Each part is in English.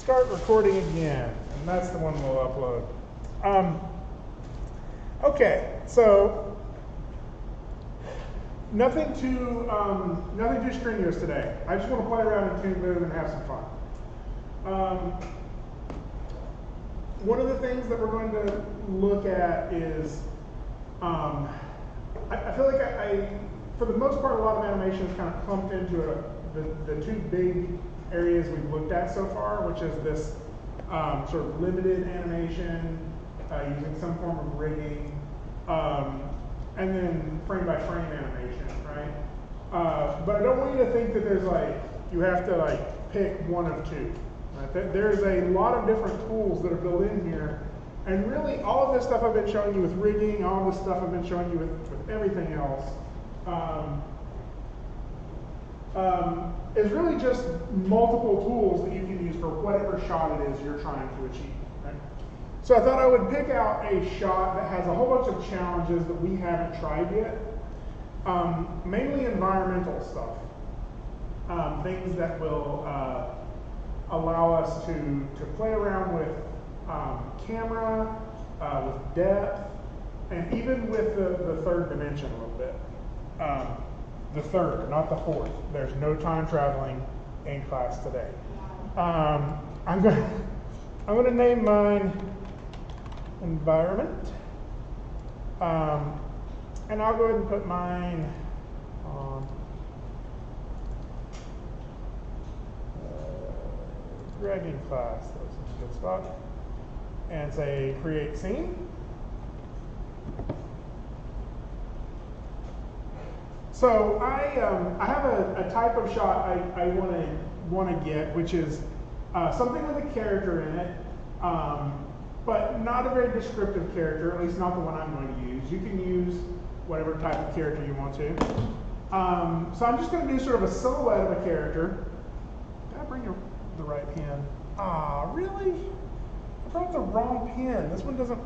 start recording again, and that's the one we'll upload. Okay, so nothing too strenuous today. I just want to play around in Toon Boom and have some fun. One of the things that we're going to look at is, I feel like I, for the most part, a lot of animation is kind of clumped into the two big areas we've looked at so far, which is this sort of limited animation using some form of rigging, and then frame-by-frame animation, right? But I don't want you to think that there's you have to pick one of two. Right? There's a lot of different tools that are built in here, and really all of this stuff I've been showing you with rigging, all of this stuff I've been showing you with everything else, is really just multiple tools that you can use for whatever shot it is you're trying to achieve. Right? So I thought I would pick out a shot that has a whole bunch of challenges that we haven't tried yet, mainly environmental stuff, things that will allow us to play around with camera, with depth, and even with the third dimension a little bit. The third, not the fourth. There's no time traveling in class today. I'm going to name mine environment, and I'll go ahead and put mine on dragging class. That's a good spot. And say create scene. So I have a type of shot I want to get, which is something with a character in it, but not a very descriptive character, at least not the one I'm going to use. You can use whatever type of character you want to. So I'm just going to do sort of a silhouette of a character. Did I bring the right pen? Ah, really? I brought the wrong pen. This one doesn't.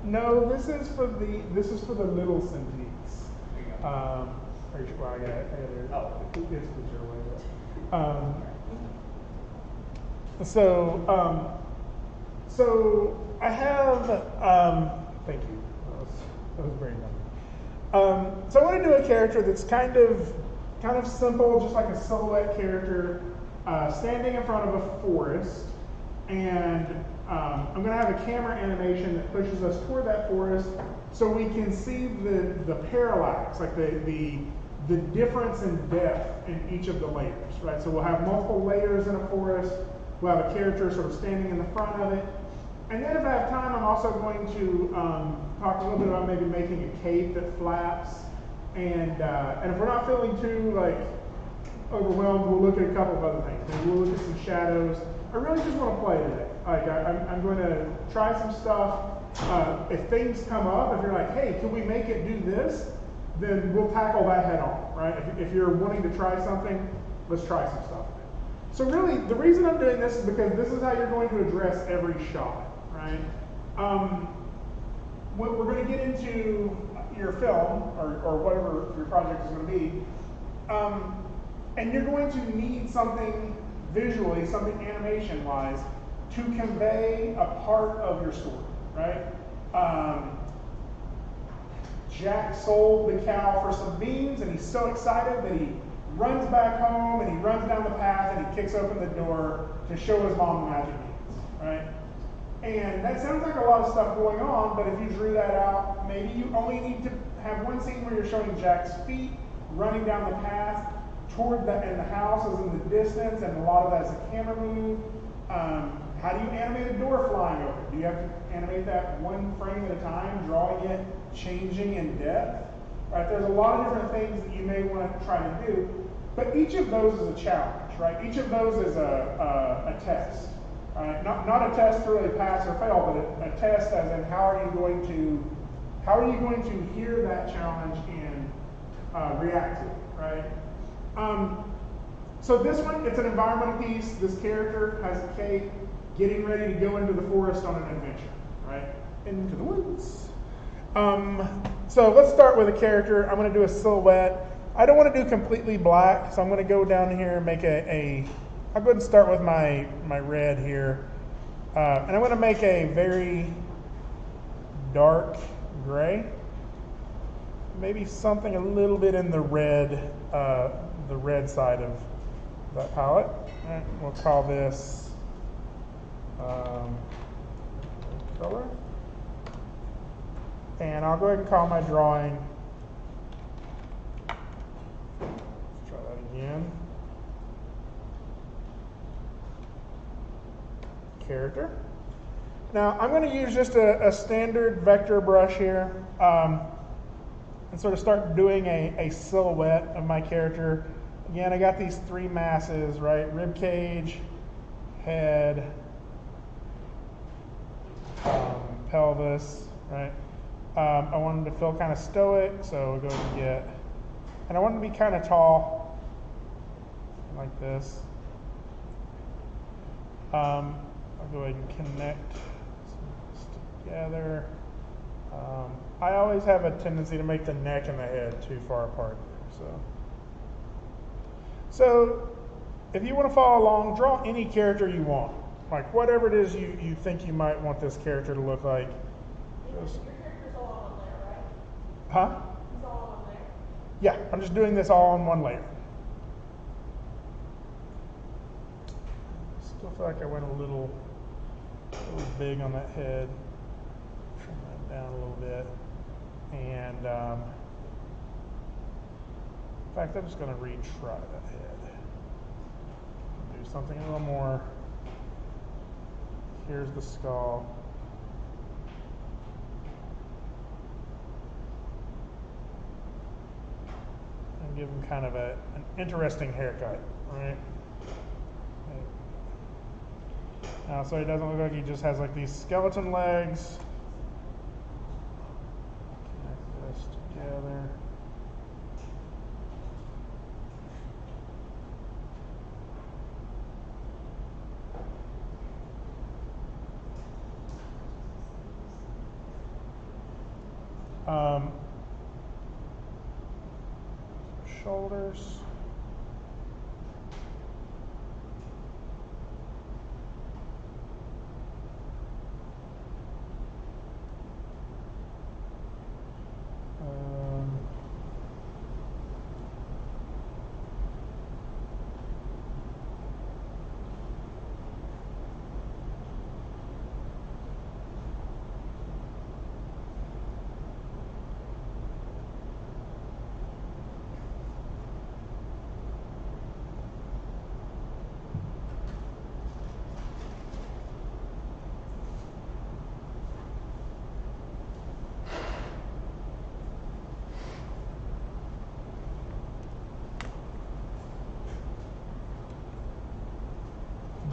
No, this is for the little Cintiqs. Are you sure? Well, I got it. It's picture away. So I have. Thank you. That was very nice. So I want to do a character that's kind of simple, just like a silhouette character, standing in front of a forest, and I'm going to have a camera animation that pushes us toward that forest, so we can see the parallax, like the difference in depth in each of the layers, right? So we'll have multiple layers in a forest. We'll have a character sort of standing in the front of it. And then if I have time, I'm also going to talk a little bit about maybe making a cape that flaps. And if we're not feeling too overwhelmed, we'll look at a couple of other things. Maybe we'll look at some shadows. I really just want to play today. I'm going to try some stuff. If things come up, if you're like, hey, can we make it do this? Then we'll tackle that head on, right? If you're wanting to try something, let's try some stuff. So really, the reason I'm doing this is because this is how you're going to address every shot, right? We're going to get into your film, or whatever your project is going to be, and you're going to need something visually, something animation-wise, to convey a part of your story, right? Jack sold the cow for some beans, and he's so excited that he runs back home, and he runs down the path, and he kicks open the door to show his mom the magic beans, right? And that sounds like a lot of stuff going on, but if you drew that out, maybe you only need to have one scene where you're showing Jack's feet running down the path toward and the house is in the distance, and a lot of that is a camera move. How do you animate a door flying open? Do you have to animate that one frame at a time, drawing it, changing in depth? Right? There's a lot of different things that you may want to try to do, but each of those is a challenge, right? Each of those is a test. Right? Not a test to really pass or fail, but a test as in how are you going to hear that challenge and react to it, right? So this one, it's an environmental piece. This character has a cape, getting ready to go into the forest on an adventure, right? Into the woods. So let's start with a character. I'm going to do a silhouette. I don't want to do completely black, so I'm going to go down here and make I'll go ahead and start with my red here. And I'm going to make a very dark gray. Maybe something a little bit in the red side of that palette. All right, we'll call this color. And I'll go ahead and call my drawing. Let's try that again. Character. Now I'm going to use just a standard vector brush here and sort of start doing a silhouette of my character. Again, I got these three masses, right? Rib cage, head, pelvis, right? I wanted to feel kind of stoic, so we'll go ahead and and I want to be kind of tall, like this. I'll go ahead and connect this together. I always have a tendency to make the neck and the head too far apart. So if you want to follow along, draw any character you want. Like whatever it is you think you might want this character to look like. Just, your character's all on there, right? huh? It's all on there? Yeah, I'm just doing this all on one layer. Still feel like I went a little big on that head. Trim that down a little bit. And in fact, I'm just going to retry that head. Do something a little more. Here's the skull. And give him kind of an interesting haircut, right? Now, so he doesn't look like he just has like these skeleton legs. Connect this together. Shoulders.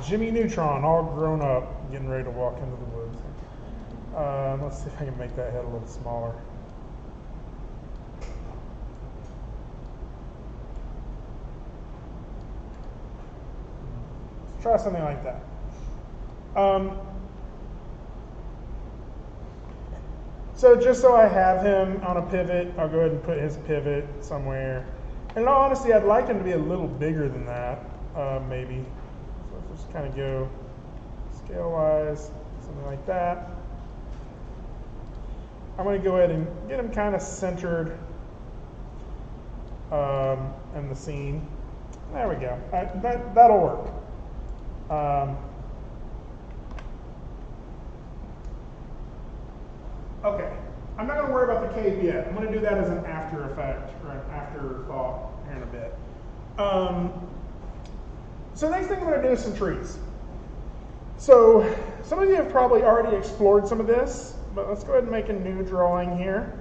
Jimmy Neutron, all grown up, getting ready to walk into the woods. Let's see if I can make that head a little smaller. Let's try something like that. So just so I have him on a pivot, I'll go ahead and put his pivot somewhere. And in all honesty, I'd like him to be a little bigger than that, maybe. So let's just kind of go scale-wise, something like that. I'm going to go ahead and get him kind of centered in the scene. There we go. That'll work. Okay, I'm not going to worry about the cave yet. I'm going to do that as an after effect or an afterthought here in a bit. So next thing I'm going to do is some trees. So some of you have probably already explored some of this, but let's go ahead and make a new drawing here.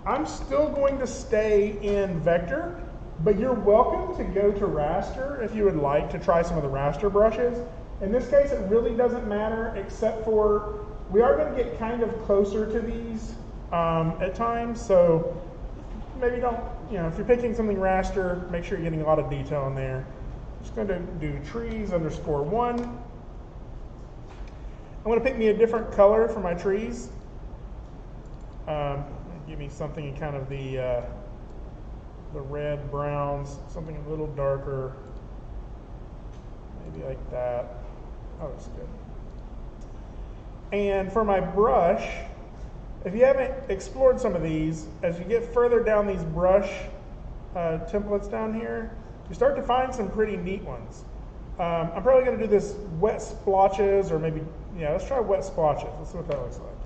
I'm still going to stay in vector, but you're welcome to go to raster if you would like to try some of the raster brushes. In this case, it really doesn't matter, except for we are going to get kind of closer to these at times, so maybe don't, if you're picking something raster, make sure you're getting a lot of detail in there. I'm just going to do trees_1. I'm going to pick me a different color for my trees. Give me something in kind of the red browns, something a little darker, maybe like that. Oh, that's good. And for my brush, if you haven't explored some of these, as you get further down these brush templates down here, you start to find some pretty neat ones. I'm probably going to do this wet splotches, or maybe, yeah, let's try wet splotches. Let's see what that looks like.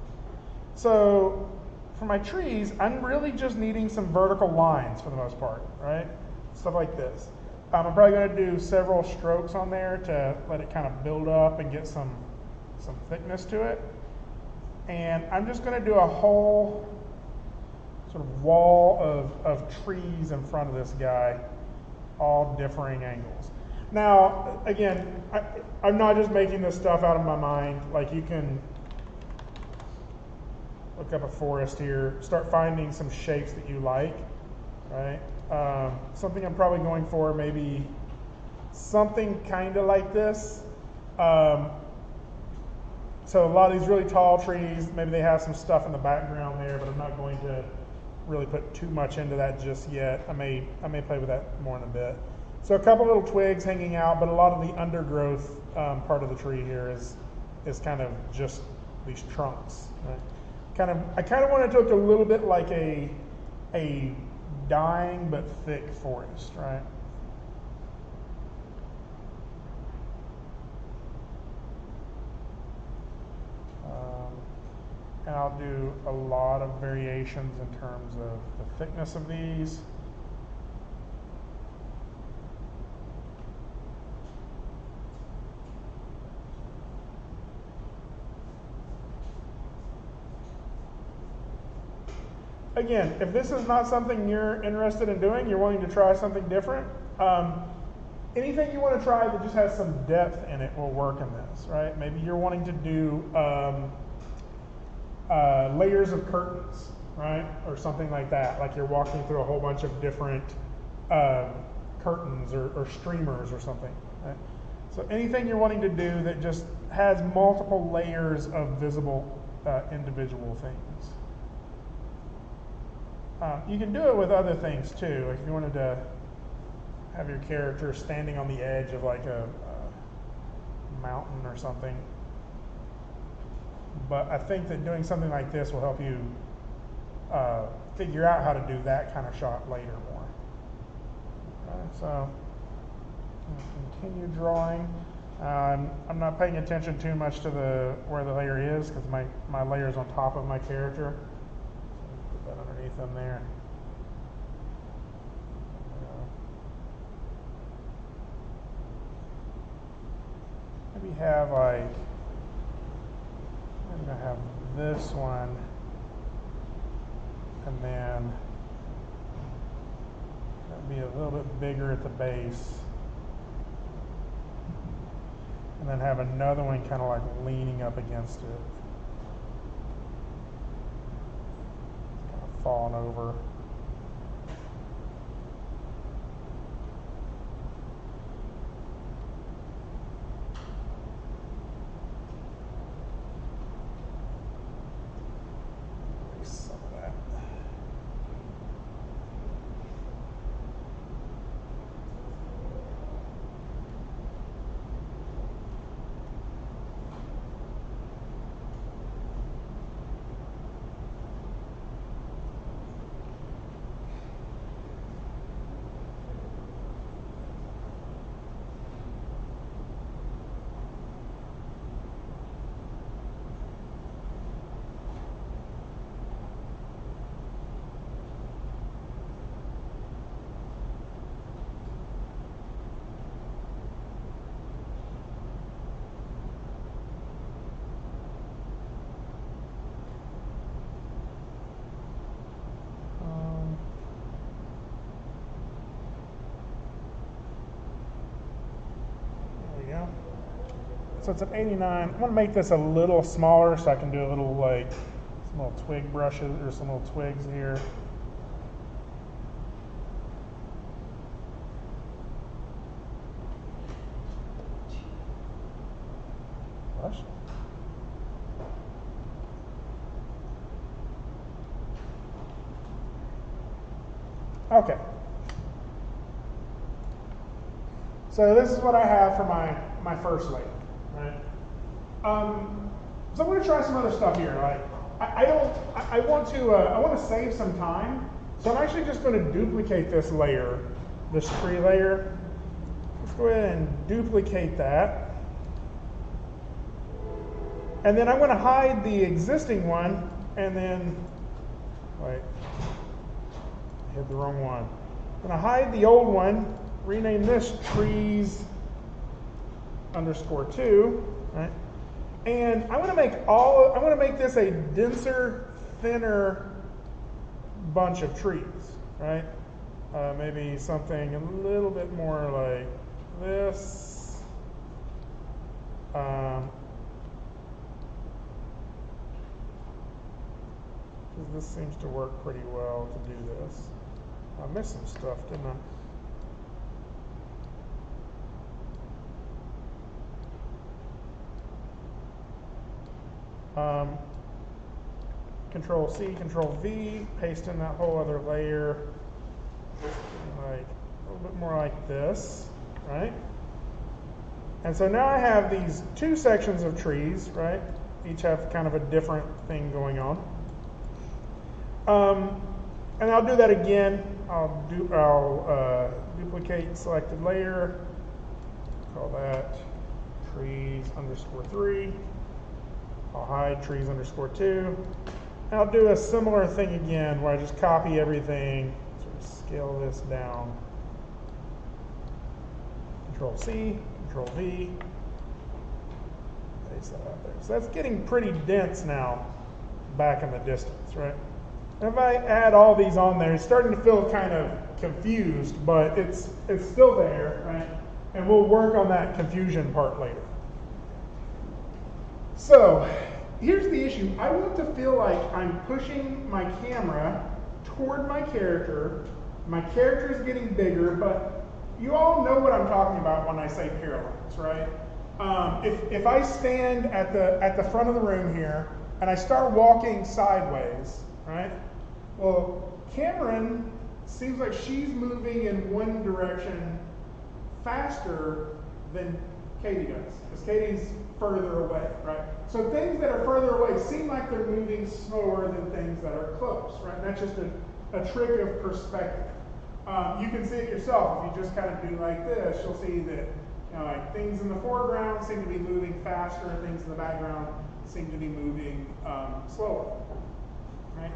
So for my trees, I'm really just needing some vertical lines for the most part, right? Stuff like this. I'm probably going to do several strokes on there to let it kind of build up and get some thickness to it. And I'm just going to do a whole sort of wall of trees in front of this guy, all differing angles. Now, again, I'm not just making this stuff out of my mind. Like, you can look up a forest here, start finding some shapes that you like, right? Something I'm probably going for, maybe something kind of like this. So a lot of these really tall trees, maybe they have some stuff in the background there, but I'm not going to really put too much into that just yet. I may play with that more in a bit. So a couple little twigs hanging out, but a lot of the undergrowth part of the tree here is kind of just these trunks. Right? I kind of want it to look a little bit like a dying but thick forest, right? And I'll do a lot of variations in terms of the thickness of these. Again, if this is not something you're interested in doing, you're wanting to try something different, anything you want to try that just has some depth in it will work in this, right? Maybe you're wanting to do layers of curtains, right? Or something like that, like you're walking through a whole bunch of different curtains or streamers or something, right? So anything you're wanting to do that just has multiple layers of visible individual things. You can do it with other things too. If you wanted to have your character standing on the edge of like a mountain or something. But I think that doing something like this will help you figure out how to do that kind of shot later more. Okay, so I'm going to continue drawing. I'm not paying attention too much to where the layer is because my layer is on top of my character. So put that underneath them there. Maybe have like, I'm going to have this one, and then that'll be a little bit bigger at the base. And then have another one kind of like leaning up against it. Kind of falling over. So it's an 89. I'm going to make this a little smaller so I can do a little like some little twig brushes or some little twigs here. Brush. Okay. So this is what I have for my first layer, right? So I'm going to try some other stuff here. Like I want to save some time. So I'm actually just going to duplicate this layer, this tree layer. Let's go ahead and duplicate that. And then I'm going to hide the existing one, and then, wait, I hit the wrong one. I'm going to hide the old one, rename this trees _2, right? And I want to make this a denser, thinner bunch of trees, right? Maybe something a little bit more like this. This seems to work pretty well to do this. I missed some stuff, didn't I? Control C, Control V, paste in that whole other layer, like a little bit more like this, right? And so now I have these two sections of trees, right? Each have kind of a different thing going on. And I'll do that again. I'll duplicate selected layer, call that trees _3. I'll hide trees _2. And I'll do a similar thing again where I just copy everything, sort of scale this down. Control C, Control V, paste that out there. So that's getting pretty dense now back in the distance, right? And if I add all these on there, it's starting to feel kind of confused, but it's still there, right? And we'll work on that confusion part later. So here's the issue. I want to feel like I'm pushing my camera toward my character. My character is getting bigger, but you all know what I'm talking about when I say parallax, right? If I stand at the front of the room here and I start walking sideways, right? Well, Cameron seems like she's moving in one direction faster than Katie does, because Katie's further away, right? So things that are further away seem like they're moving slower than things that are close, right? And that's just a trick of perspective. You can see it yourself. If you just kind of do like this, you'll see that like things in the foreground seem to be moving faster, things in the background seem to be moving slower, right?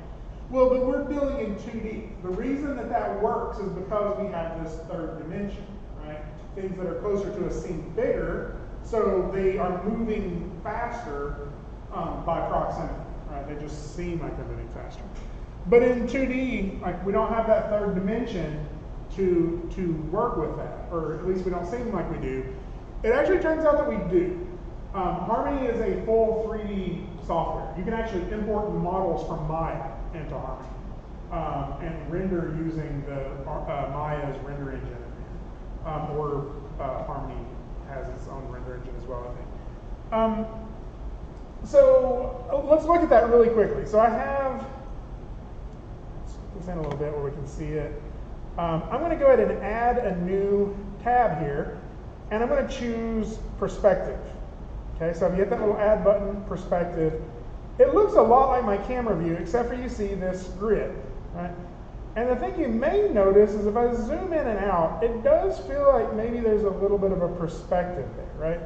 Well, but we're dealing in 2D. The reason that works is because we have this third dimension, right? Things that are closer to us seem bigger, so they are moving faster by proximity, right? They just seem like they're moving faster. But in 2D, like we don't have that third dimension to work with that, or at least we don't seem like we do. It actually turns out that we do. Harmony is a full 3D software. You can actually import models from Maya into Harmony and render using the Maya's render engine. Or Harmony has its own render engine as well, I think. So let's look at that really quickly. So I have, let's put this in a little bit where we can see it. I'm going to go ahead and add a new tab here, and I'm going to choose perspective. Okay, so if you hit that little add button, perspective, it looks a lot like my camera view, except for you see this grid, right? And the thing you may notice is if I zoom in and out, it does feel like maybe there's a little bit of a perspective there, right?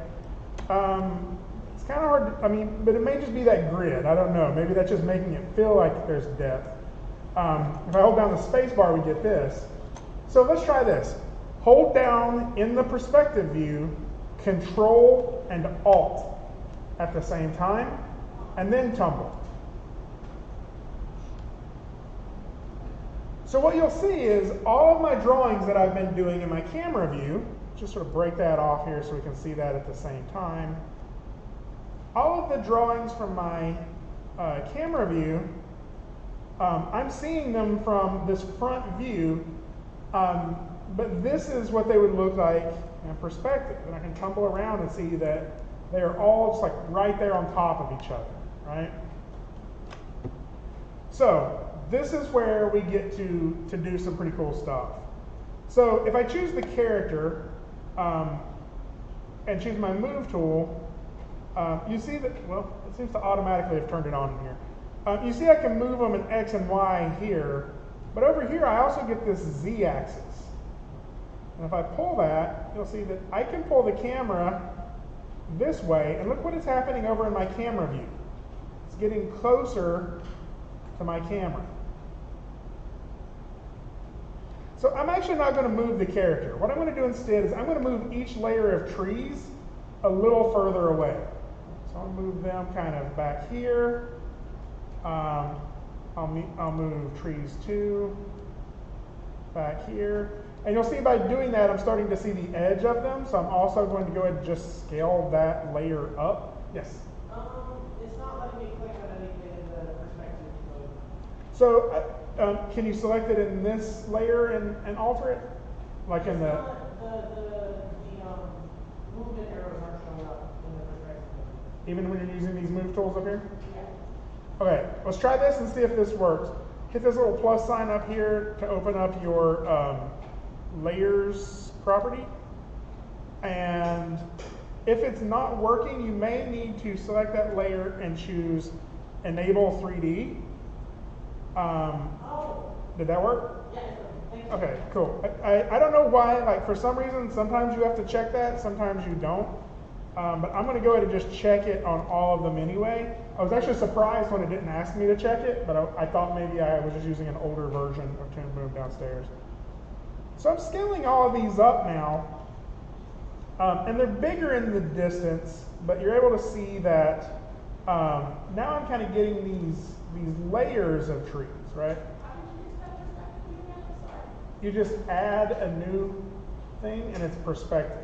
It's kind of hard, but it may just be that grid. I don't know. Maybe that's just making it feel like there's depth. If I hold down the space bar, we get this. So let's try this. Hold down in the perspective view, Control and Alt at the same time, and then tumble. So what you'll see is all of my drawings that I've been doing in my camera view, just sort of break that off here so we can see that at the same time. All of the drawings from my camera view, I'm seeing them from this front view, but this is what they would look like in perspective. And I can tumble around and see that they are all just like right there on top of each other, right? So this is where we get to do some pretty cool stuff. So if I choose the character and choose my move tool, you see that, well, it seems to automatically have turned it on in here. You see I can move them in X and Y here, but over here I also get this Z axis. And if I pull that, you'll see that I can pull the camera this way, and look what is happening over in my camera view. It's getting closer to my camera. So I'm actually not going to move the character. What I'm going to do instead is I'm going to move each layer of trees a little further away. So I'll move them kind of back here. I'll move trees 2 back here. And you'll see by doing that, I'm starting to see the edge of them. So I'm also going to go ahead and just scale that layer up. Yes? It's not letting me click on anything in the perspective mode. So can you select it in this layer and alter it? Like in the movement arrows aren't showing up in the perspective mode. even when you're using these move tools up here? Yeah. Okay, let's try this and see if this works. Hit this little plus sign up here to open up your layers property. And if it's not working, you may need to select that layer and choose Enable 3D. Did that work? Yeah, thank you. Okay, cool. I don't know why, like for some reason, sometimes you have to check that, sometimes you don't. But I'm going to go ahead and just check it on all of them anyway. I was actually surprised when it didn't ask me to check it, but I thought maybe I was just using an older version of Toon Boom downstairs. So I'm scaling all of these up now, and they're bigger in the distance, but you're able to see that now I'm kind of getting these layers of trees, right? How did you use that perspective view again? Sorry. You just add a new thing, and it's perspective.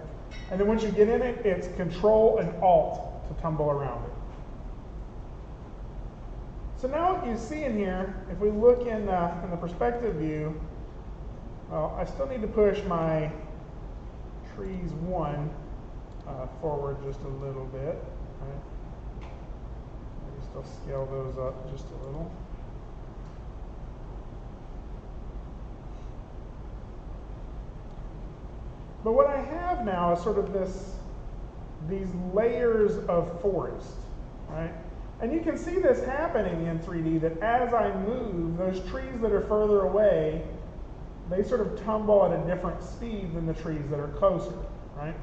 And then once you get in it, it's Control and Alt to tumble around it. So now what you see in here, if we look in the perspective view, well, I still need to push my trees 1 forward just a little bit. Right? Maybe still scale those up just a little. But what I have now is sort of these layers of forest, right? And you can see this happening in 3D, that as I move, those trees that are further away, they sort of tumble at a different speed than the trees that are closer, right?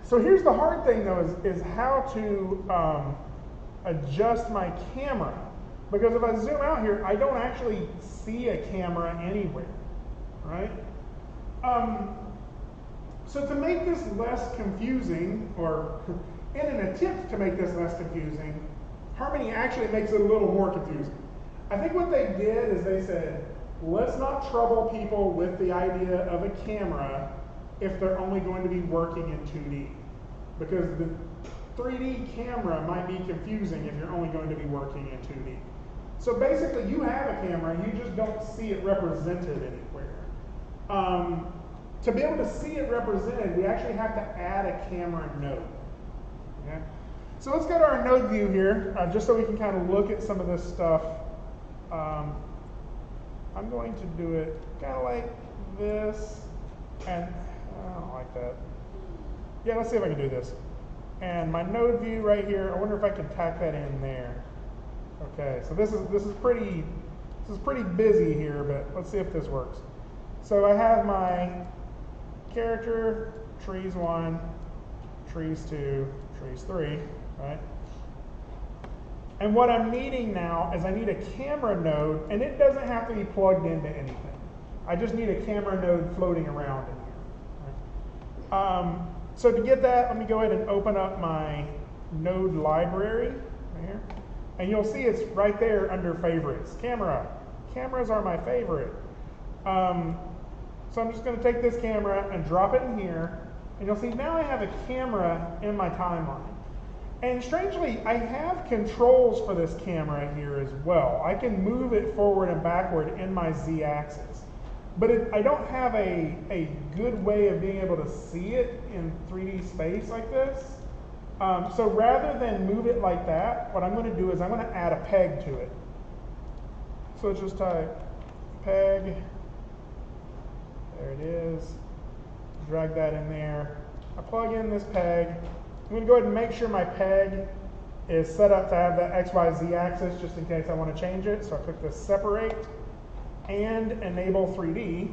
So here's the hard thing though, is how to adjust my camera. Because if I zoom out here, I don't actually see a camera anywhere, right? So to make this less confusing, or in an attempt to make this less confusing, Harmony actually makes it a little more confusing. I think what they did is they said, let's not trouble people with the idea of a camera if they're only going to be working in 2D. Because the 3D camera might be confusing if you're only going to be working in 2D. So basically you have a camera, you just don't see it represented anywhere. To be able to see it represented, we actually have to add a camera node. Okay? So let's go to our node view here, just so we can kind of look at some of this stuff. I'm going to do it kind of like this, and I don't like that. Yeah, let's see if I can do this. And my node view right here, I wonder if I can tack that in there. Okay, so this is pretty busy here, but let's see if this works. So I have my character, trees 1, trees 2, trees 3, right? And what I'm needing now is I need a camera node, and it doesn't have to be plugged into anything. I just need a camera node floating around in here. Right? So to get that, let me go ahead and open up my node library right here. And you'll see it's right there under favorites. Camera. Cameras are my favorite. So I'm just going to take this camera and drop it in here. And you'll see now I have a camera in my timeline. And strangely, I have controls for this camera here as well. I can move it forward and backward in my Z-axis. But I don't have a good way of being able to see it in 3D space like this. So rather than move it like that, what I'm going to do is I'm going to add a peg to it. So let's just type peg. There it is. Drag that in there. I plug in this peg. I'm going to go ahead and make sure my peg is set up to have that XYZ axis just in case I want to change it. So I click this separate and enable 3D.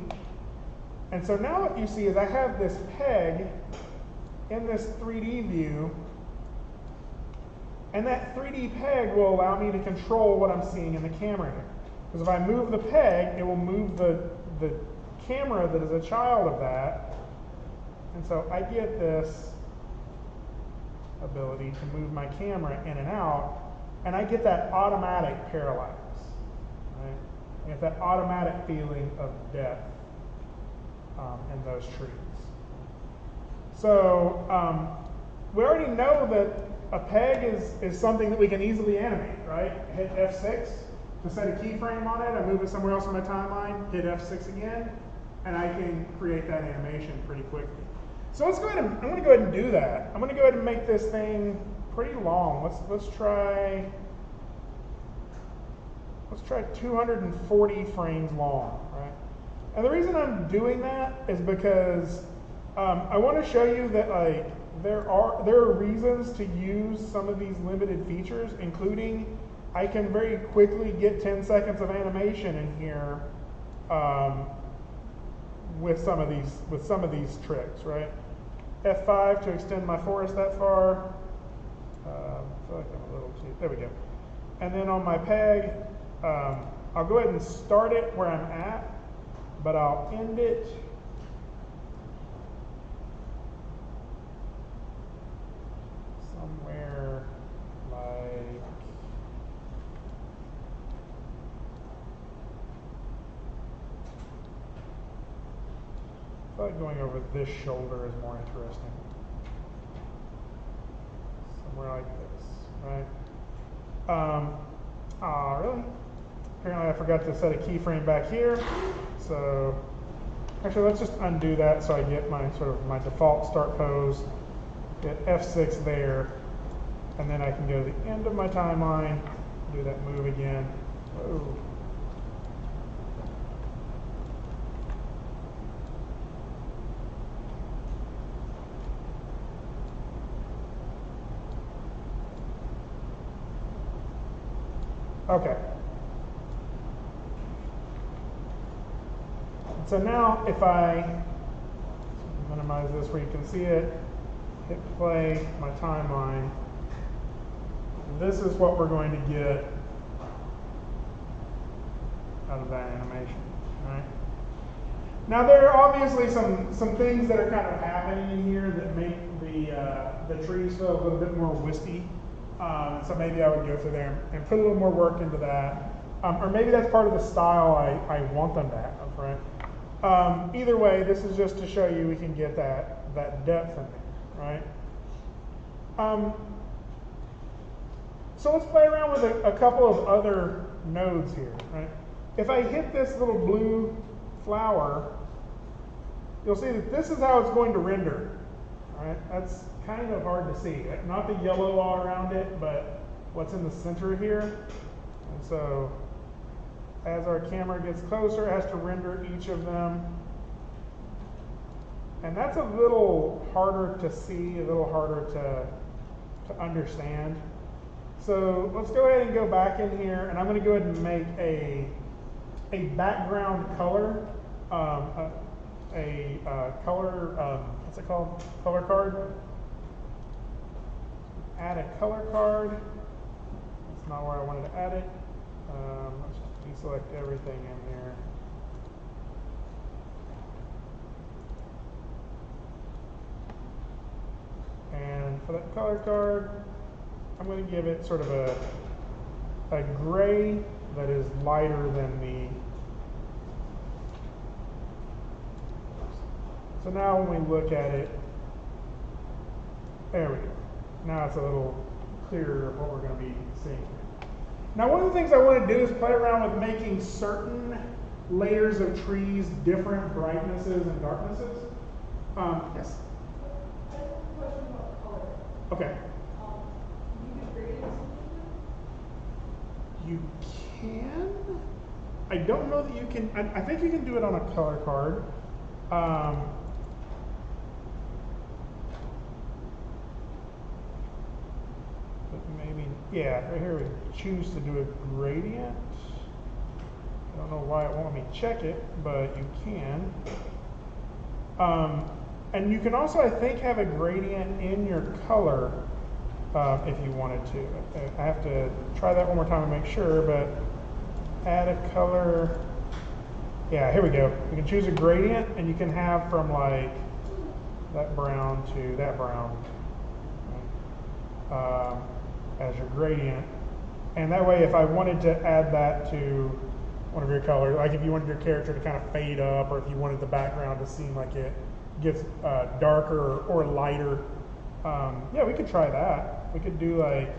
And so now what you see is I have this peg in this 3D view, and that 3D peg will allow me to control what I'm seeing in the camera here. Because if I move the peg, it will move the camera that is a child of that. And so I get this ability to move my camera in and out, and I get that automatic parallax. Right? I get that automatic feeling of depth in those trees. So we already know that a peg is something that we can easily animate, right? Hit F6 to set a keyframe on it. I move it somewhere else on my timeline, hit F6 again, and I can create that animation pretty quickly. So let's go ahead and, I'm going to go ahead and do that. I'm going to go ahead and make this thing pretty long. Let's try 240 frames long, right? And the reason I'm doing that is because I want to show you that like there are reasons to use some of these limited features, including I can very quickly get 10 seconds of animation in here with some of these tricks, right? F5 to extend my forest that far. I feel like I'm a little too. There we go. And then on my peg, I'll go ahead and start it where I'm at, but I'll end it somewhere like I feel like going over this shoulder is more interesting. Somewhere like this, right? Really? Apparently I forgot to set a keyframe back here. So actually let's just undo that so I get my my default start pose. Hit F6 there, and then I can go to the end of my timeline, do that move again. Whoa. Okay. So now if I minimize this where you can see it, hit play, my timeline, this is what we're going to get out of that animation, right? Now there are obviously some things that are kind of happening in here that make the trees feel a little bit more wispy. So maybe I would go through there and put a little more work into that. Or maybe that's part of the style I want them to have, right? Either way, this is just to show you we can get that depth in there, right? So let's play around with a couple of other nodes here, right? If I hit this little blue flower, you'll see that this is how it's going to render, right? That's kind of hard to see. Not the yellow all around it, but what's in the center here. And so as our camera gets closer, it has to render each of them. And that's a little harder to see, a little harder to understand. So let's go ahead and go back in here, and I'm going to go ahead and make a background color, color, what's it called? Color card. Add a color card. That's not where I wanted to add it. Let's just deselect everything in here. And for that color card, I'm going to give it sort of a gray that is lighter than the. So now when we look at it, there we go. Now it's a little clearer of what we're going to be seeing. Now one of the things I want to do is play around with making certain layers of trees different brightnesses and darknesses. Yes? I have a question about color. Okay. You do gradients? You can. I don't know that you can, I think you can do it on a color card. But maybe, yeah, right here we choose to do a gradient. I don't know why it won't let me check it, but you can. And you can also, I think, have a gradient in your color if you wanted to. I have to try that one more time to make sure, but add a color. Yeah, here we go. You can choose a gradient, and you can have from like that brown to that brown as your gradient. And that way, if I wanted to add that to one of your colors, like if you wanted your character to kind of fade up, or if you wanted the background to seem like it gets darker or lighter, yeah, we could try that. We could do like,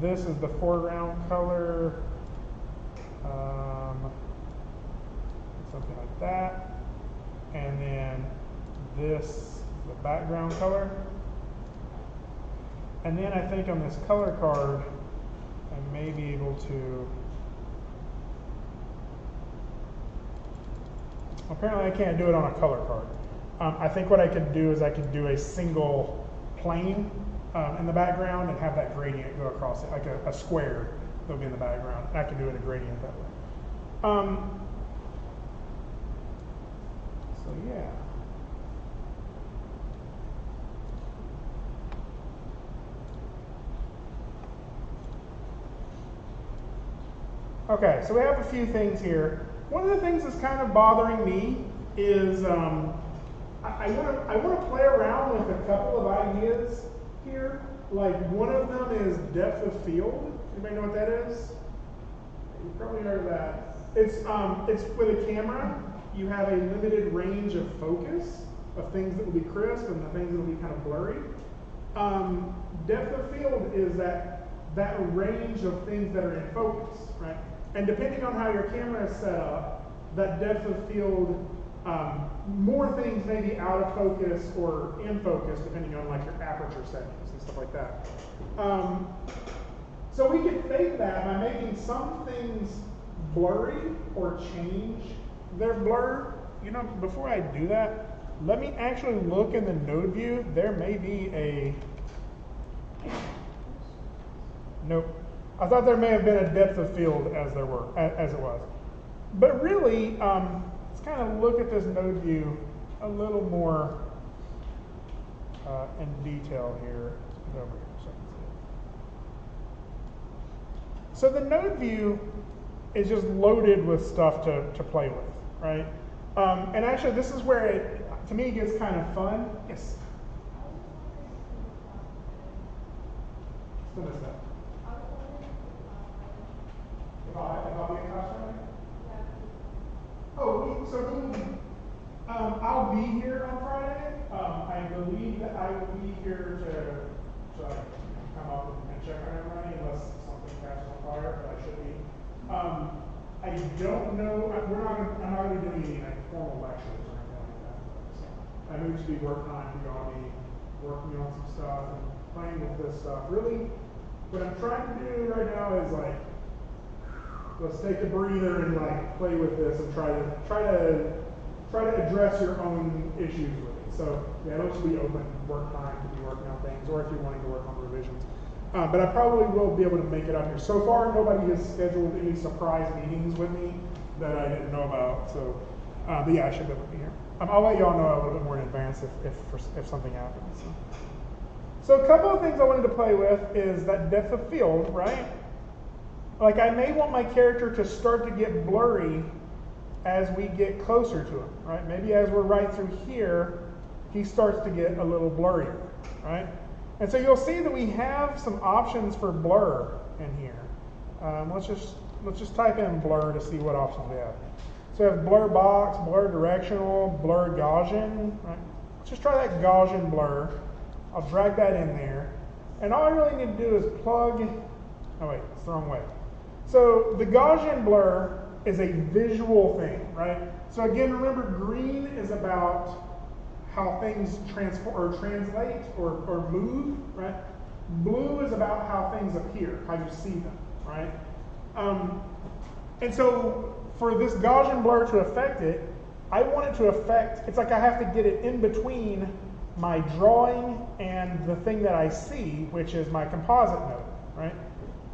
this is the foreground color, something like that, and then this, the background color. And then I think on this color card, I may be able to, apparently I can't do it on a color card. I think what I could do is I could do a single plane in the background and have that gradient go across it, like a square that would be in the background. I can do it a gradient that way. So yeah. Okay, so we have a few things here. One of the things that's kind of bothering me is I want to play around with a couple of ideas here. Like one of them is depth of field. Anybody know what that is? You probably heard of that. It's with a camera. You have a limited range of focus of things that will be crisp and the things that will be kind of blurry. Depth of field is that range of things that are in focus, right? And depending on how your camera is set up, that depth of field, more things may be out of focus or in focus, depending on like your aperture settings and stuff like that. So we can fake that by making some things blurry or change their blur. You know, before I do that, let me actually look in the node view. There may be a, nope. I thought there may have been a depth of field as it was. But really, let's kind of look at this node view a little more in detail here. Let's get over here so I can see it. So the node view is just loaded with stuff to play with, right? And actually, this is where it, to me, gets kind of fun. Yes? Still missed that. If I'll be a customer? Oh, I'll be here on Friday. I believe that I will be here to come up and check on everybody unless something catches on fire, but I should be. I don't know, I'm not going to be doing any like formal lectures or anything like that. So I know to be work time, we're going to be working on some stuff and playing with this stuff. Really, what I'm trying to do right now is like, let's take a breather and like play with this and try to address your own issues with it. So yeah, it'll just be open work time to be working on things, or if you're wanting to work on revisions. But I probably will be able to make it up here. So far, nobody has scheduled any surprise meetings with me that I didn't know about. So, but yeah, I should be able to be here. I'll let y'all know a little bit more in advance if something happens. So a couple of things I wanted to play with is that depth of field, right? Like I may want my character to start to get blurry as we get closer to him, right? Maybe as we're right through here, he starts to get a little blurrier, right? And so you'll see that we have some options for blur in here. Let's just type in blur to see what options we have. So we have blur box, blur directional, blur Gaussian, right? Let's just try that Gaussian blur. I'll drag that in there. And all I really need to do is plug, oh wait, it's the wrong way. So the Gaussian blur is a visual thing, right? So again, remember green is about how things transform or translate or move, right? Blue is about how things appear, how you see them, right? And so for this Gaussian blur to affect it, I want it to affect, it's like I have to get it in between my drawing and the thing that I see, which is my composite node, right?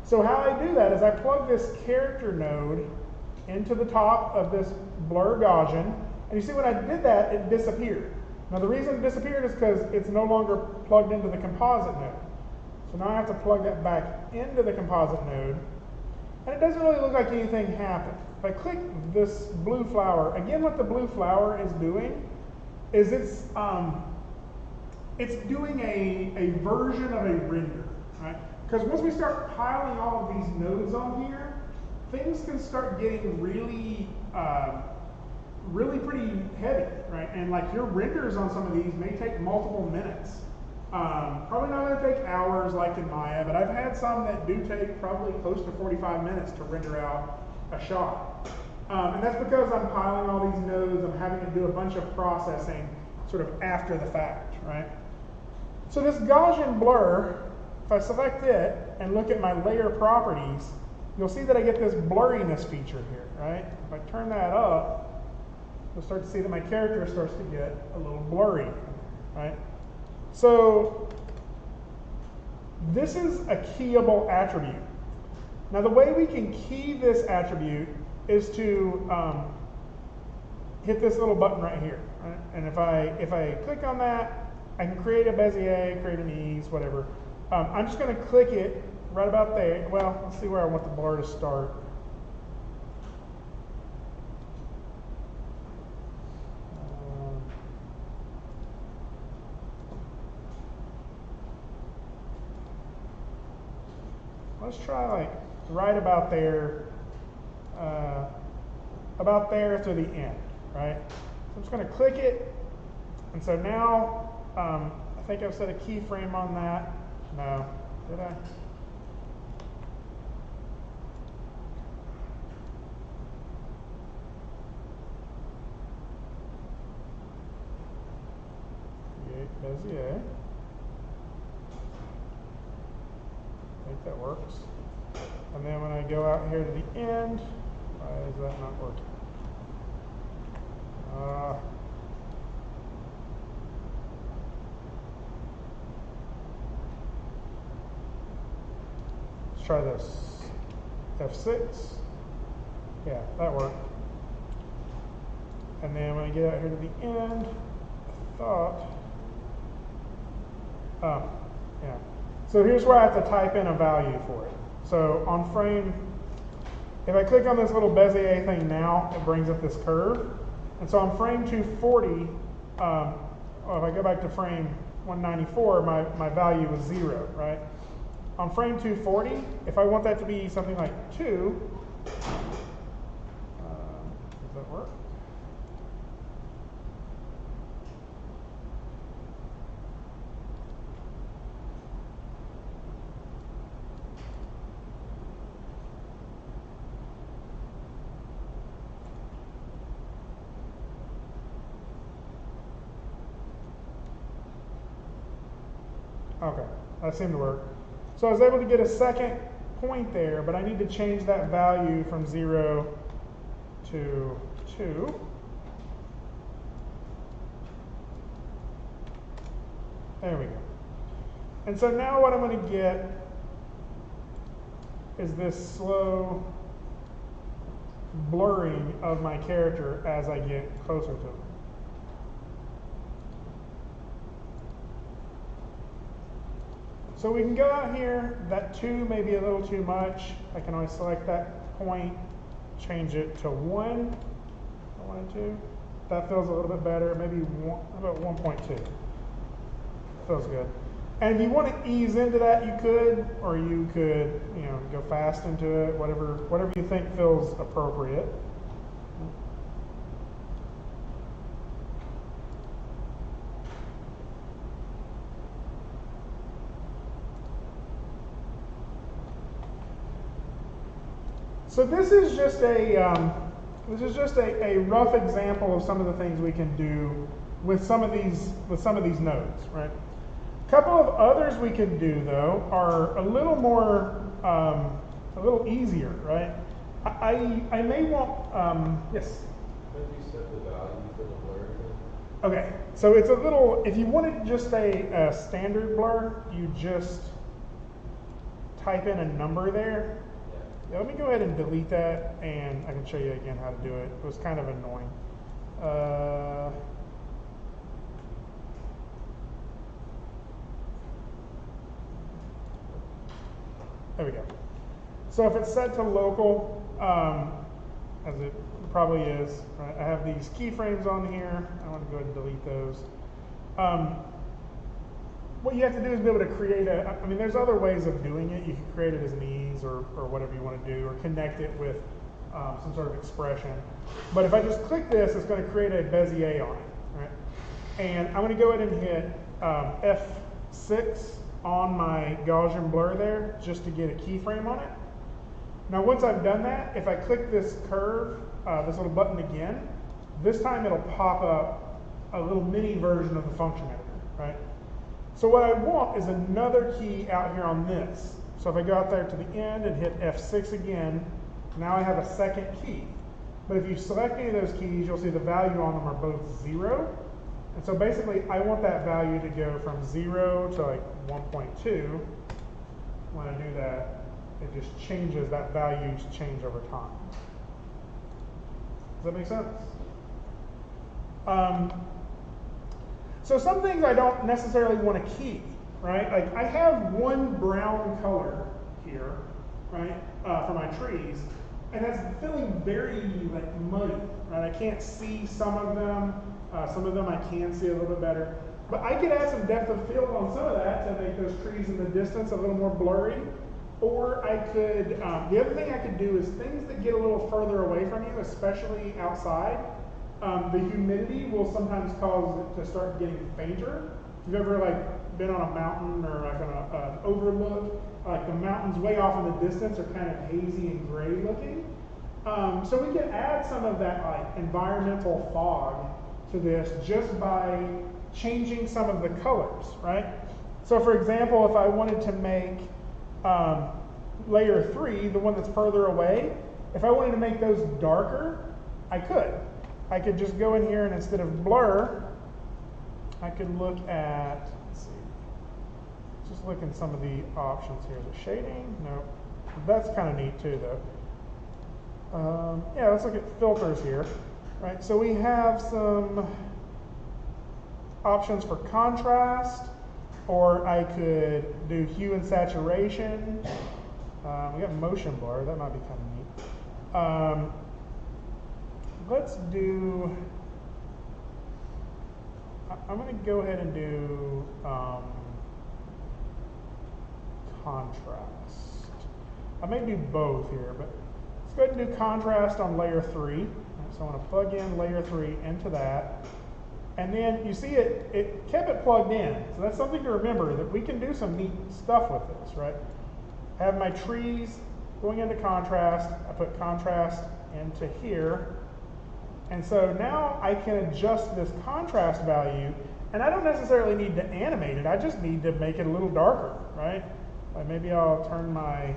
So how I do that is I plug this character node into the top of this blur Gaussian, and you see when I did that, it disappeared. Now the reason it disappeared is because it's no longer plugged into the composite node. So now I have to plug that back into the composite node, and it doesn't really look like anything happened. If I click this blue flower, again what the blue flower is doing is it's doing a version of a render, right? Because once we start piling all of these nodes on here, things can start getting really, really pretty heavy, right? And like your renders on some of these may take multiple minutes. Probably not going to take hours like in Maya, but I've had some that do take probably close to 45 minutes to render out a shot. And that's because I'm piling all these nodes, I'm having to do a bunch of processing sort of after the fact, right? So this Gaussian blur, if I select it and look at my layer properties, you'll see that I get this blurriness feature here, right? If I turn that up, you'll start to see that my character starts to get a little blurry, right? So this is a keyable attribute. Now the way we can key this attribute is to hit this little button right here, right? And if I click on that, I can create a Bezier, create an ease, whatever. I'm just going to click it right about there. Well, let's see where I want the blur to start. Let's try like right about there to the end, right? So I'm just going to click it, and so now I think I've set a keyframe on that. No, did I? Create Bezier. I think that works. And then when I go out here to the end, why is that not working? Let's try this. F6. Yeah, that worked. And then when I get out here to the end, I thought, yeah. So here's where I have to type in a value for it. So on frame, if I click on this little Bezier thing now, it brings up this curve. And so on frame 240, if I go back to frame 194, my value was 0, right? On frame 240, if I want that to be something like 2, does that work? Okay, that seemed to work. So I was able to get a second point there, but I need to change that value from 0 to 2. There we go. And so now what I'm going to get is this slow blurring of my character as I get closer to it. So we can go out here, that 2 may be a little too much. I can always select that point, change it to 1, I wanted to. That feels a little bit better, maybe how about 1.2? Feels good. And if you want to ease into that, you could, or you could, go fast into it, whatever you think feels appropriate. So this is just a rough example of some of the things we can do with some of these nodes, right? A couple of others we can do though are a little more a little easier, right? I may want, yes? Could you set the value for the blur again? Okay, so it's a little, if you wanted just a standard blur, you just type in a number there. Yeah, let me go ahead and delete that, and I can show you again how to do it. It was kind of annoying. There we go. So if it's set to local, as it probably is, right, I have these keyframes on here. I want to go ahead and delete those. What you have to do is be able to create I mean, there's other ways of doing it. You can create it as an ease or whatever you want to do, or connect it with some sort of expression. But if I just click this, it's going to create a Bezier on it, right? And I'm going to go ahead and hit F6 on my Gaussian blur there, just to get a keyframe on it. Now once I've done that, if I click this curve, this little button again, this time it'll pop up a little mini version of the function editor, right? So what I want is another key out here on this. So if I go out there to the end and hit F6 again, now I have a second key. But if you select any of those keys, you'll see the value on them are both 0. And so basically, I want that value to go from 0 to like 1.2. When I do that, it just changes, that values change over time. Does that make sense? So some things I don't necessarily want to key, right? Like I have one brown color here, right, for my trees, and that's feeling very like muddy, right? I can't see some of them. Some of them I can see a little bit better. But I could add some depth of field on some of that to make those trees in the distance a little more blurry. Or I could, the other thing I could do is things that get a little further away from you, especially outside, the humidity will sometimes cause it to start getting fainter. If you've ever like been on a mountain or like on an overlook, like the mountains way off in the distance are kind of hazy and gray looking. So we can add some of that like environmental fog to this just by changing some of the colors, right? So for example, if I wanted to make layer 3, the one that's further away, if I wanted to make those darker, I could. I could just go in here and instead of blur, I could look at, let's see, just look in some of the options here. The shading, no, that's kind of neat too though. Yeah, let's look at filters here. Right, so we have some options for contrast, or I could do hue and saturation. We got motion blur, that might be kind of neat. Let's do, I'm going to go ahead and do contrast. I may do both here, but let's go ahead and do contrast on layer 3. So I want to plug in layer 3 into that. And then you see it kept it plugged in. So that's something to remember, that we can do some neat stuff with this, right? I have my trees going into contrast. I put contrast into here. And so now I can adjust this contrast value, and I don't necessarily need to animate it. I just need to make it a little darker, right? Like maybe I'll turn my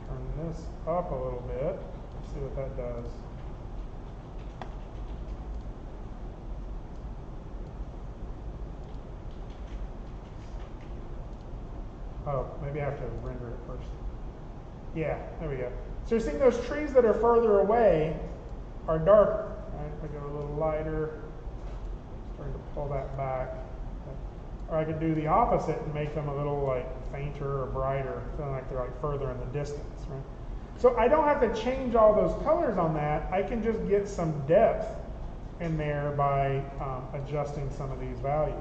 turn this up a little bit. Let's see what that does. Oh, maybe I have to render it first. Yeah, there we go. So you're seeing those trees that are further away are darker. Right? If I go a little lighter, starting to pull that back. Or I could do the opposite and make them a little like fainter or brighter, feeling like they're like further in the distance, right? So I don't have to change all those colors on that. I can just get some depth in there by adjusting some of these values.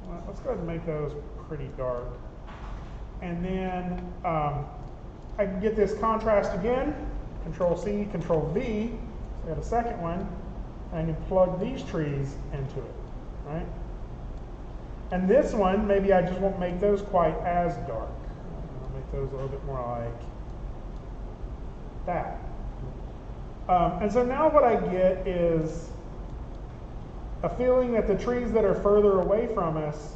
Well, let's go ahead and make those pretty dark. And then I can get this contrast again, Control C, Control V, so I got a second one, and I can plug these trees into it, right? And this one, maybe I just won't make those quite as dark. I'll make those a little bit more like that. And so now what I get is a feeling that the trees that are further away from us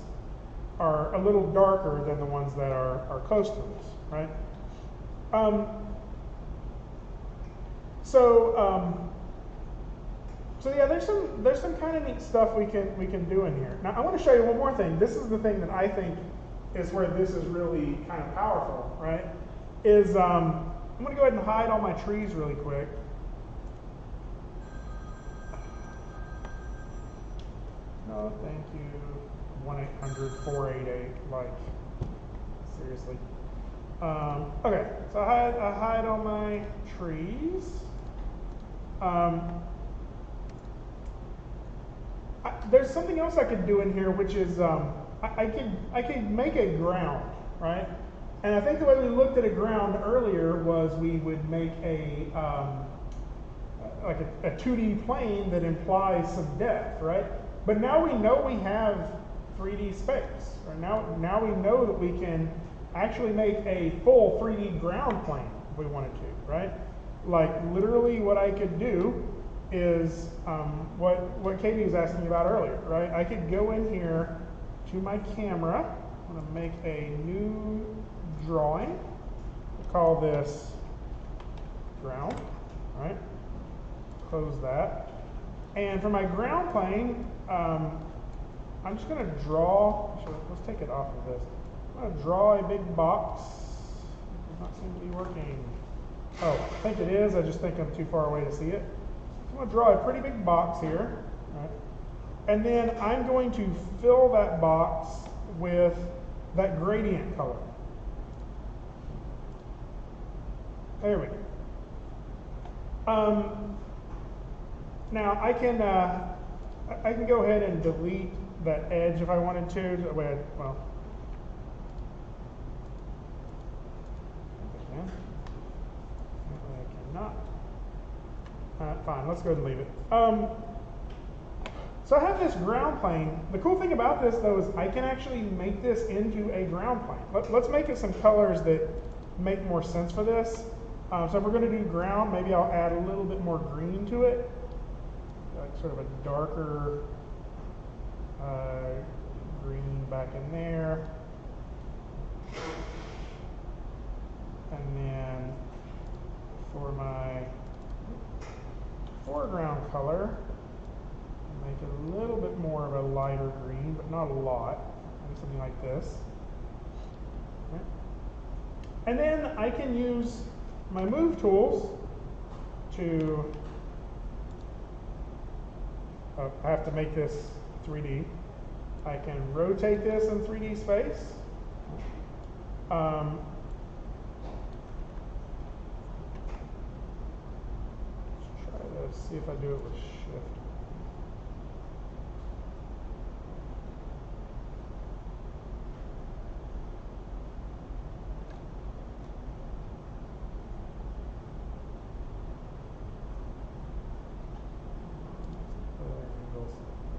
are a little darker than the ones that are close to us, right? So yeah, there's some kind of neat stuff we can do in here. Now I want to show you one more thing. This is the thing that I think is where this is really kind of powerful, right? I'm going to go ahead and hide all my trees really quick. No, thank you. 1-800-488. Like, seriously. Okay, so I hide all my trees. There's something else I could do in here, which is I could make a ground, right? And I think the way we looked at a ground earlier was we would make like a 2D plane that implies some depth, right? But now we know we have 3D space. Right? Now we know that we can actually make a full 3D ground plane if we wanted to, right? Like literally what I could do is what Katie was asking about earlier, right? I could go in here to my camera. I'm going to make a new drawing. We'll call this ground, right? Close that. And for my ground plane, I'm just going to draw. Let's take it off of this. I'm going to draw a big box. It does not seem to be working. Oh, I think it is. I just think I'm too far away to see it. I'm going to draw a pretty big box here, right? And then I'm going to fill that box with that gradient color. There we go. Now I can go ahead and delete that edge if I wanted to. Well, I can. I cannot. Fine, let's go ahead and leave it. So I have this ground plane. The cool thing about this, though, is I can actually make this into a ground plane. Let's make it some colors that make more sense for this. So if we're going to do ground, maybe I'll add a little bit more green to it. Like sort of a darker green back in there. And then for my foreground color, make it a little bit more of a lighter green, but not a lot. Maybe something like this. Okay. And then I can use my move tools to, I have to make this 3D. I can rotate this in 3D space. Let's see if I do it with shift.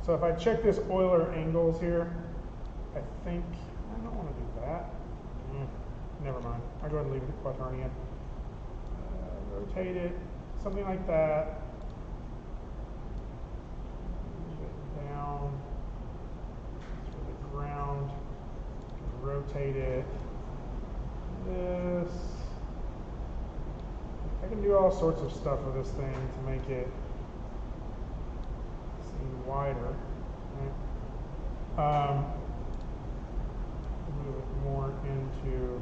So if I check this Euler angles here, I think I don't want to do that. Never mind. I'll go ahead and leave it at quaternion. Rotate it, something like that. Down for the ground, rotate it. This, I can do all sorts of stuff with this thing to make it seem wider. Right? Move it more into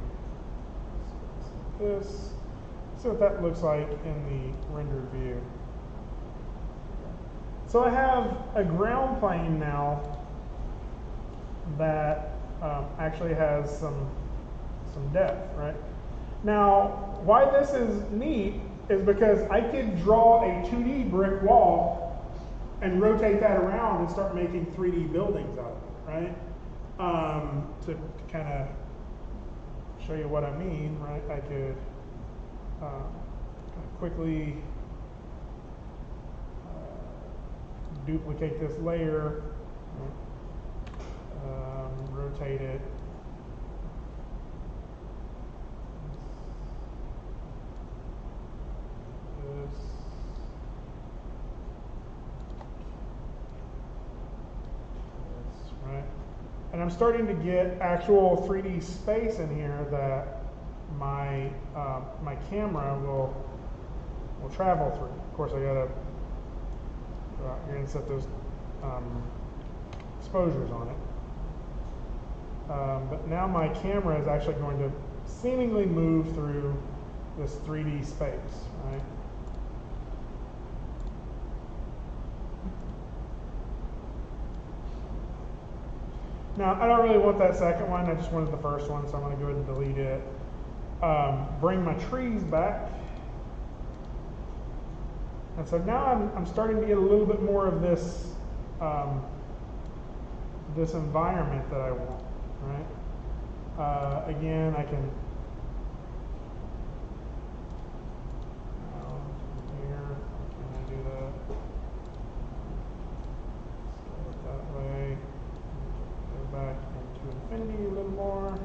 this. See what that looks like in the rendered view. So I have a ground plane now that actually has some depth, right? Now, why this is neat is because I could draw a 2D brick wall and rotate that around and start making 3D buildings out of it, right? To kind of show you what I mean, right? I could quickly duplicate this layer, rotate it. This. And I'm starting to get actual 3D space in here that my my camera will travel through. Of course, I gotta you're gonna set those exposures on it. But now my camera is actually going to seemingly move through this 3D space, right? Now, I don't really want that second one. I just wanted the first one, so I'm going to go ahead and delete it. Bring my trees back. And so now I'm starting to get a little bit more of this this environment that I want, right? Again, I can here, can I do that? Scale it that way. Go back into infinity a little more.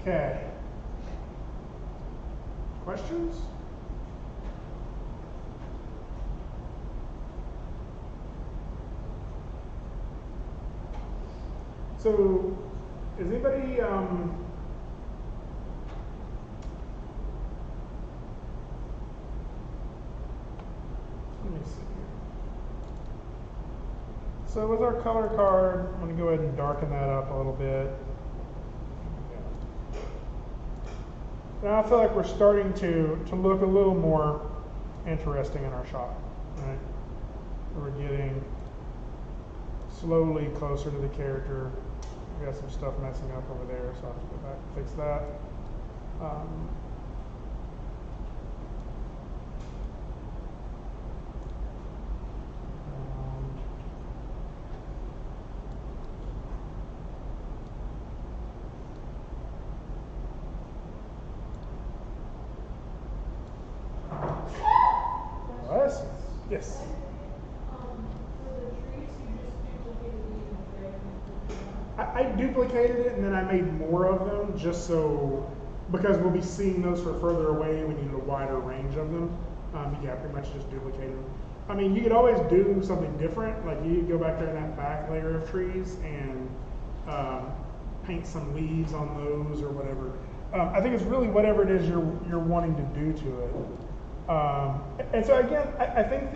Okay. Questions? So, is anybody let me see here. So with our color card, I'm going to go ahead and darken that up a little bit. Now I feel like we're starting to look a little more interesting in our shot, right? We're getting slowly closer to the character. We got some stuff messing up over there, so I'll have to go back and fix that. Yes. For the trees, you just duplicated the frame. I duplicated it and then I made more of them just so, because we'll be seeing those for further away, we needed a wider range of them. Yeah, pretty much just duplicated them. I mean, you could always do something different, like you could go back there in that back layer of trees and paint some leaves on those or whatever. I think it's really whatever it is you're wanting to do to it. And so again, I think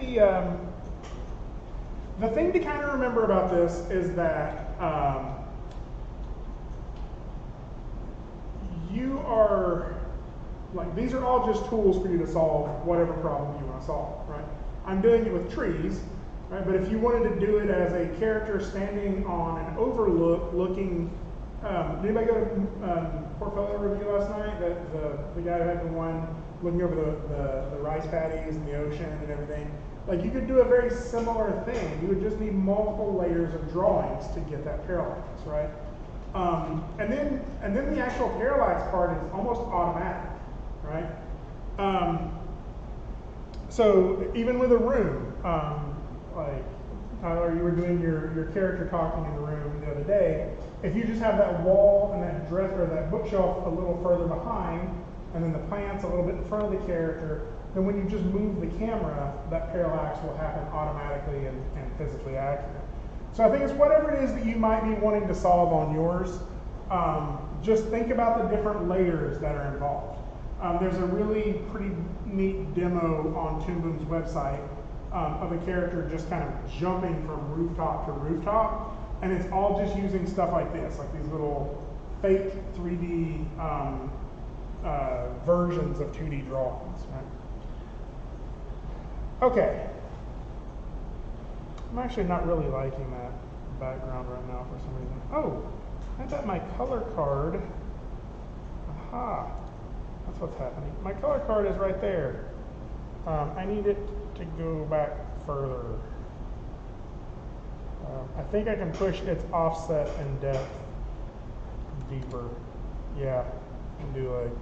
the thing to kind of remember about this is that you are, like, these are all just tools for you to solve whatever problem you want to solve, right? I'm doing it with trees, right? But if you wanted to do it as a character standing on an overlook looking, did anybody go to portfolio review last night? The guy who had the one looking over the rice paddies and the ocean and everything. Like, you could do a very similar thing. You would just need multiple layers of drawings to get that parallax, right? And then the actual parallax part is almost automatic, right? So even with a room, like Tyler, you were doing your character talking in the room the other day. If you just have that wall and that dresser, that bookshelf a little further behind, and then the plants a little bit in front of the character, then when you just move the camera, that parallax will happen automatically and physically accurate. So I think it's whatever it is that you might be wanting to solve on yours. Just think about the different layers that are involved. There's a really pretty neat demo on Toon Boom's website of a character just kind of jumping from rooftop to rooftop, and it's all just using stuff like this, like these little fake 3D versions of 2D drawings, right? Okay. I'm actually not really liking that background right now for some reason. Oh, I bet my color card, aha, that's what's happening. My color card is right there. I need it to go back further. I think I can push its offset and depth deeper. Yeah, and do like,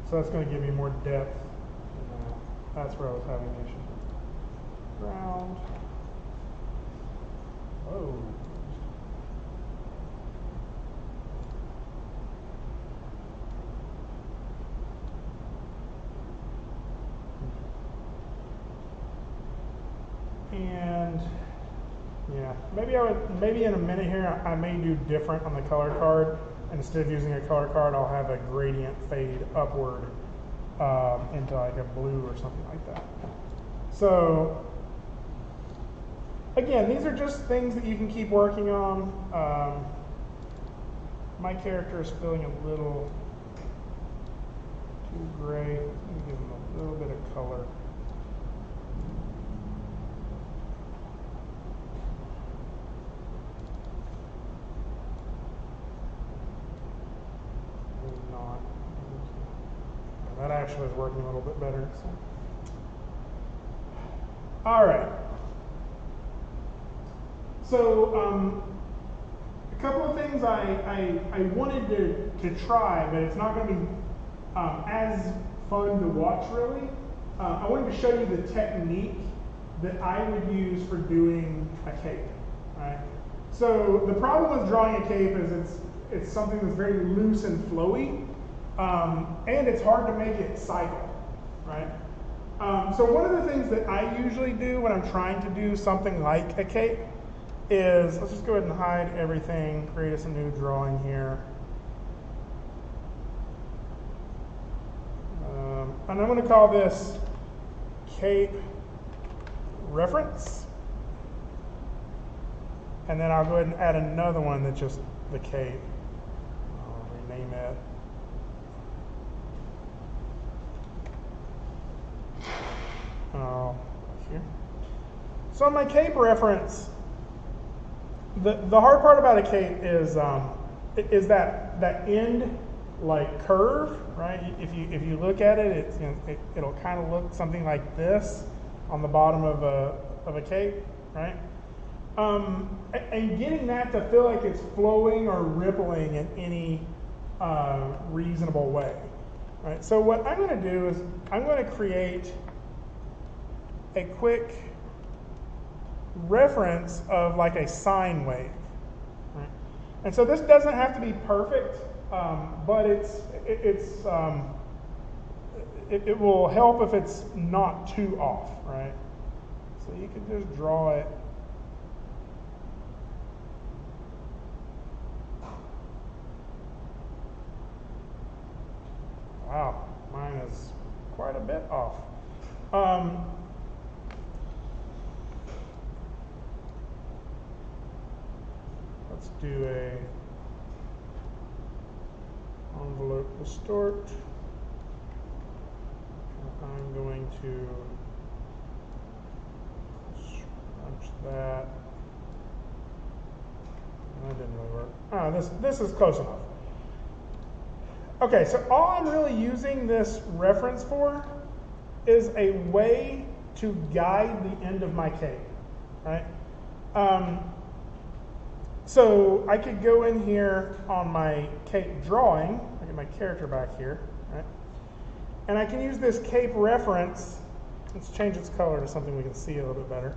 So that's going to give me more depth. That's where I was having the issue. Ground. Whoa. And yeah, maybe in a minute here, I may do different on the color card. Instead of using a color card, I'll have a gradient fade upward into like a blue or something like that. So again, these are just things that you can keep working on. My character is feeling a little too gray. Let me give him a little bit of color. Not. That actually is working a little bit better. So. All right. So a couple of things I wanted to try, but it's not going to be as fun to watch really. I wanted to show you the technique that I would use for doing a cape. Right? So the problem with drawing a cape is it's something that's very loose and flowy, and it's hard to make it cycle, right? So one of the things that I usually do when I'm trying to do something like a cape is, let's just go ahead and hide everything, create us a new drawing here. And I'm going to call this cape reference. And then I'll go ahead and add another one that's just the cape. I'll rename it. Here. So my cape reference, the hard part about a cape is that end like curve, right? If you look at it, it'll kind of look something like this on the bottom of a cape, right? And getting that to feel like it's flowing or rippling in any reasonable way, right? So what I'm going to do is I'm going to create a quick reference of like a sine wave, right? And so this doesn't have to be perfect, but it will help if it's not too off, right? So you can just draw it. Wow, mine is quite a bit off. Let's do a envelope distort. I'm going to scrunch that. That didn't really work. This is close enough. Okay, so all I'm really using this reference for is a way to guide the end of my cape, right? So I could go in here on my cape drawing, I get my character back here, right? And I can use this cape reference. Let's change its color to something we can see a little bit better.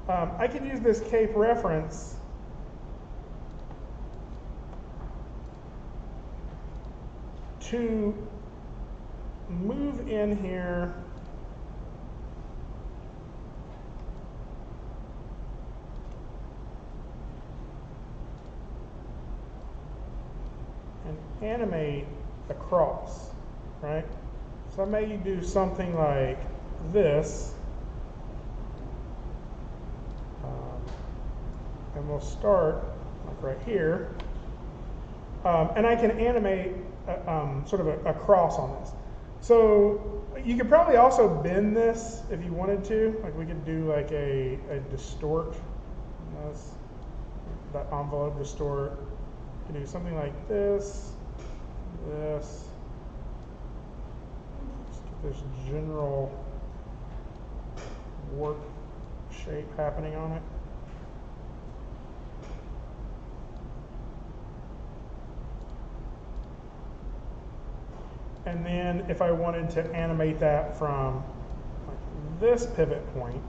I could use this cape reference to move in here and animate across, right? So I may do something like this, and we'll start like right here, and I can animate sort of a cross on this. So you could probably also bend this if you wanted to. Like we could do like a distort. That's that envelope distort. You can do something like this, this. Just get this general warp shape happening on it. And then if I wanted to animate that from like this pivot point,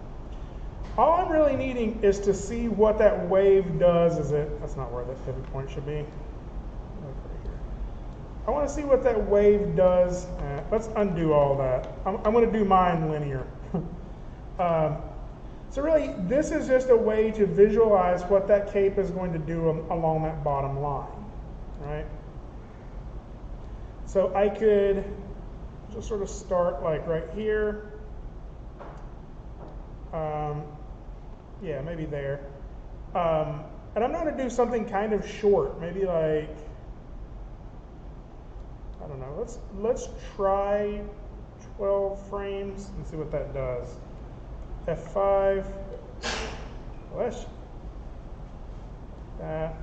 all I'm really needing is to see what that wave does. That's not where that pivot point should be. Look right here. I want to see what that wave does. Let's undo all that. I'm going to do mine linear. So really, this is just a way to visualize what that cape is going to do along that bottom line, right? So I could just sort of start like right here. Yeah, maybe there. And I'm going to do something kind of short, maybe like, I don't know, let's try 12 frames and see what that does. F5, that.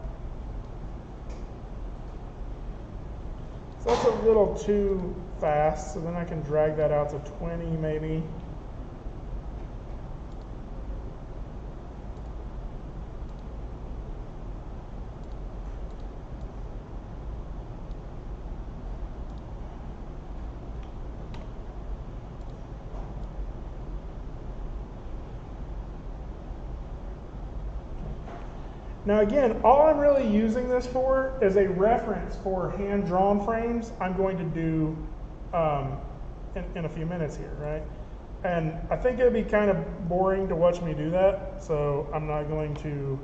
So that's a little too fast, so then I can drag that out to 20 maybe. Now again, all I'm really using this for is a reference for hand-drawn frames I'm going to do in a few minutes here, right? And I think it'd be kind of boring to watch me do that, so I'm not going to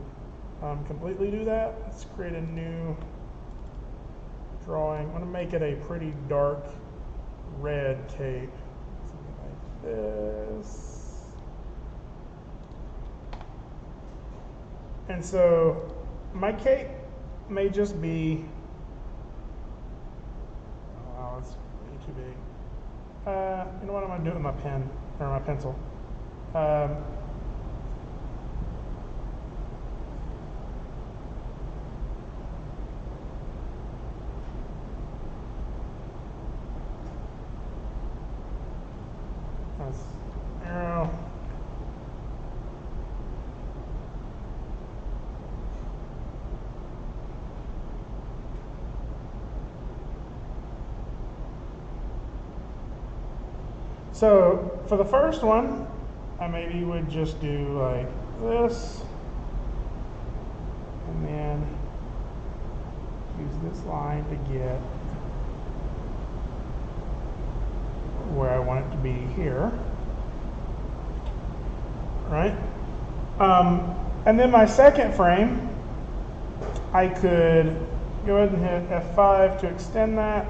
completely do that. Let's create a new drawing. I'm going to make it a pretty dark red cape, something like this. And so my cape may just be, oh wow, that's way too big. You know what I'm going to do with my pen, or my pencil. That's arrow. So for the first one, I maybe would just do like this, and then use this line to get where I want it to be here, right? And then my second frame, I could go ahead and hit F5 to extend that,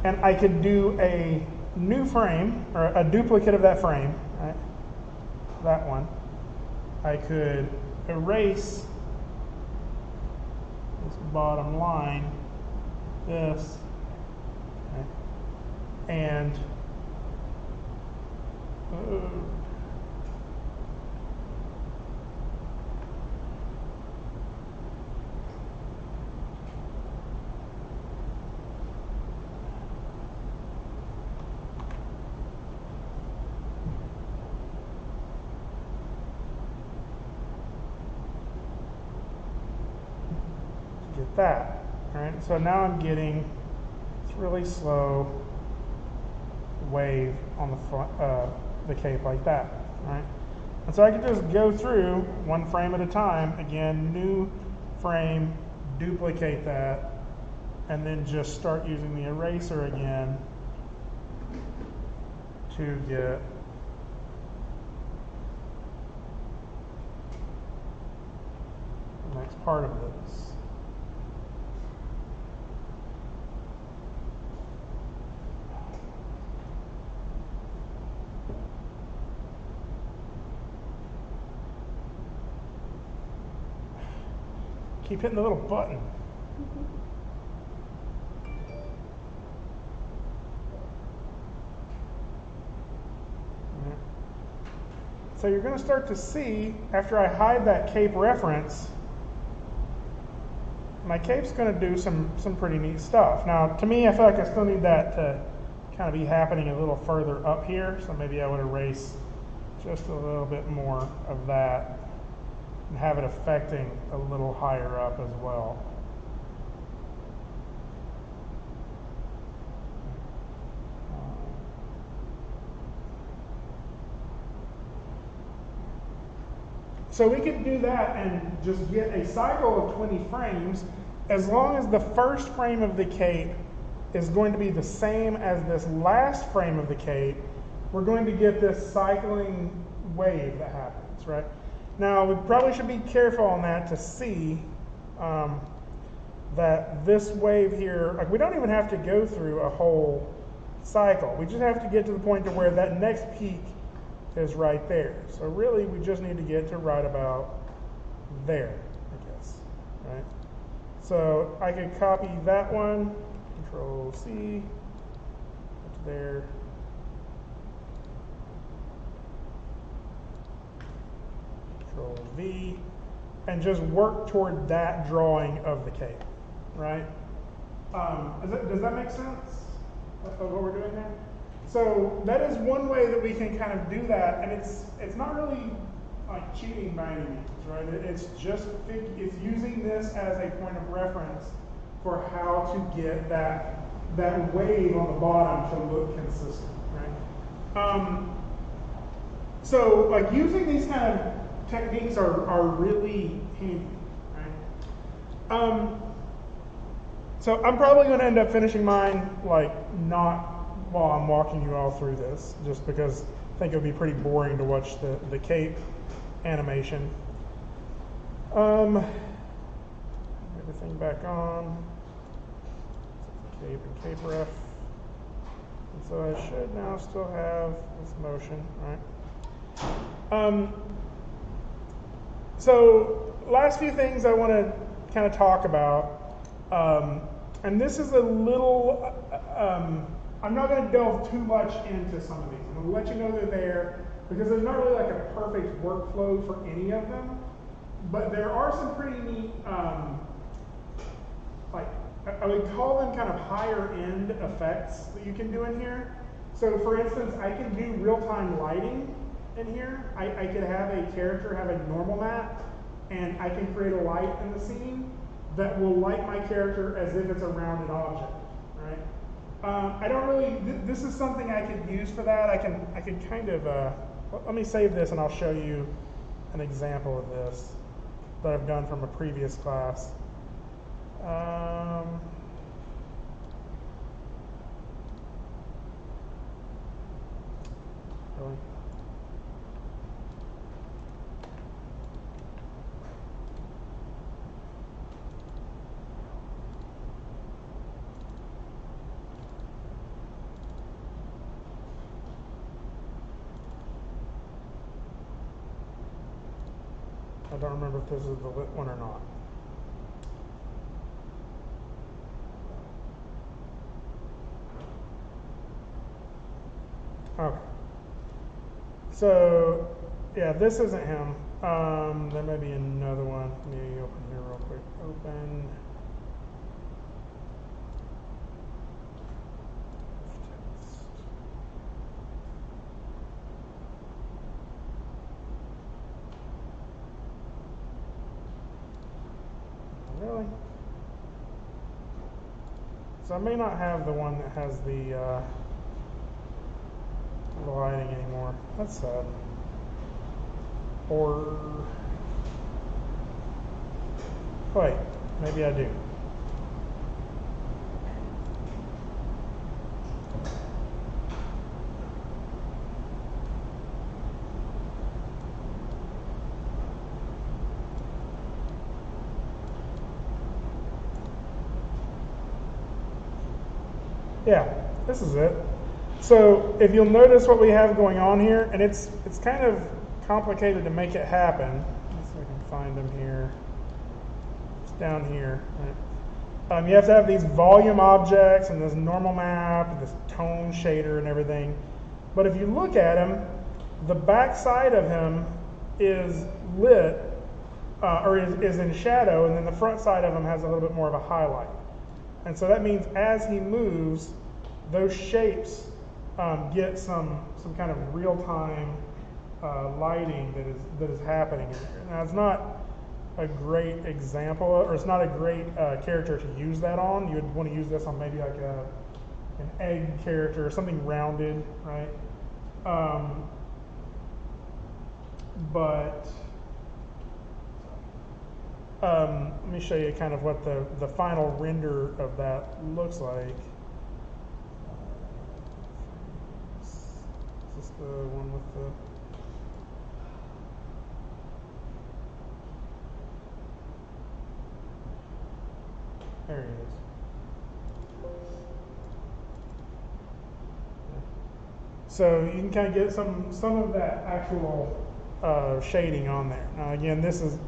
and I could do a new frame, or a duplicate of that frame, right? That one. I could erase this bottom line, this, okay? And get that, right? So now I'm getting this really slow wave on the front, the cape like that, right? And so I can just go through one frame at a time. Again, new frame, duplicate that, and then just start using the eraser again to get the next part of this. Keep hitting the little button. So you're going to start to see, after I hide that cape reference, my cape's going to do some pretty neat stuff. Now, to me, I feel like I still need that to kind of be happening a little further up here, so maybe I would erase just a little bit more of that and have it affecting a little higher up as well. So we could do that and just get a cycle of 20 frames as long as the first frame of the cape is going to be the same as this last frame of the cape. We're going to get this cycling wave that happens, right? Now, we probably should be careful on that to see that this wave here, like we don't even have to go through a whole cycle. We just have to get to the point to where that next peak is right there. So really, we just need to get to right about there, I guess, right? So I could copy that one, Control C, up to there. Control V, and just work toward that drawing of the cape, right? Does that make sense of what we're doing there? So that is one way that we can kind of do that, and it's not really like cheating by any means, right? It's just it's using this as a point of reference for how to get that wave on the bottom to look consistent, right? So like using these kind of techniques are really handy, right? So I'm probably going to end up finishing mine like not while I'm walking you all through this, just because I think it would be pretty boring to watch the cape animation. Everything back on. Cape and cape ref. And so I should now still have this motion, right? So last few things I want to kind of talk about, and this is a little, I'm not going to delve too much into some of these. I'm going to let you know they're there because there's not really like a perfect workflow for any of them, but there are some pretty neat, like I would call them kind of higher end effects that you can do in here. So for instance, I can do real-time lighting in here. I could have a character have a normal map, and I can create a light in the scene that will light my character as if it's a rounded object, right? I don't really, this is something I could use for that. I can kind of, let me save this and I'll show you an example of this that I've done from a previous class. Really? I don't remember if this is the lit one or not. Okay. So, yeah, this isn't him. There may be another one. Let me open here real quick. Open. Really? So I may not have the one that has the lighting anymore. That's sad. Or wait, maybe I do. Yeah, this is it. So if you'll notice what we have going on here, and it's kind of complicated to make it happen. Let's see if I can find them here. It's down here. Right? You have to have these volume objects and this normal map and this tone shader and everything. But if you look at him, the back side of him is lit, or is in shadow, and then the front side of him has a little bit more of a highlight. And so that means as he moves, those shapes get some kind of real-time lighting that is happening in here. Now, it's not a great example, or it's not a great character to use that on. You would want to use this on maybe like an egg character or something rounded, right? But let me show you kind of what the final render of that looks like. Is this the one with the... There he is. So you can kind of get some of that actual shading on there. Now again, this is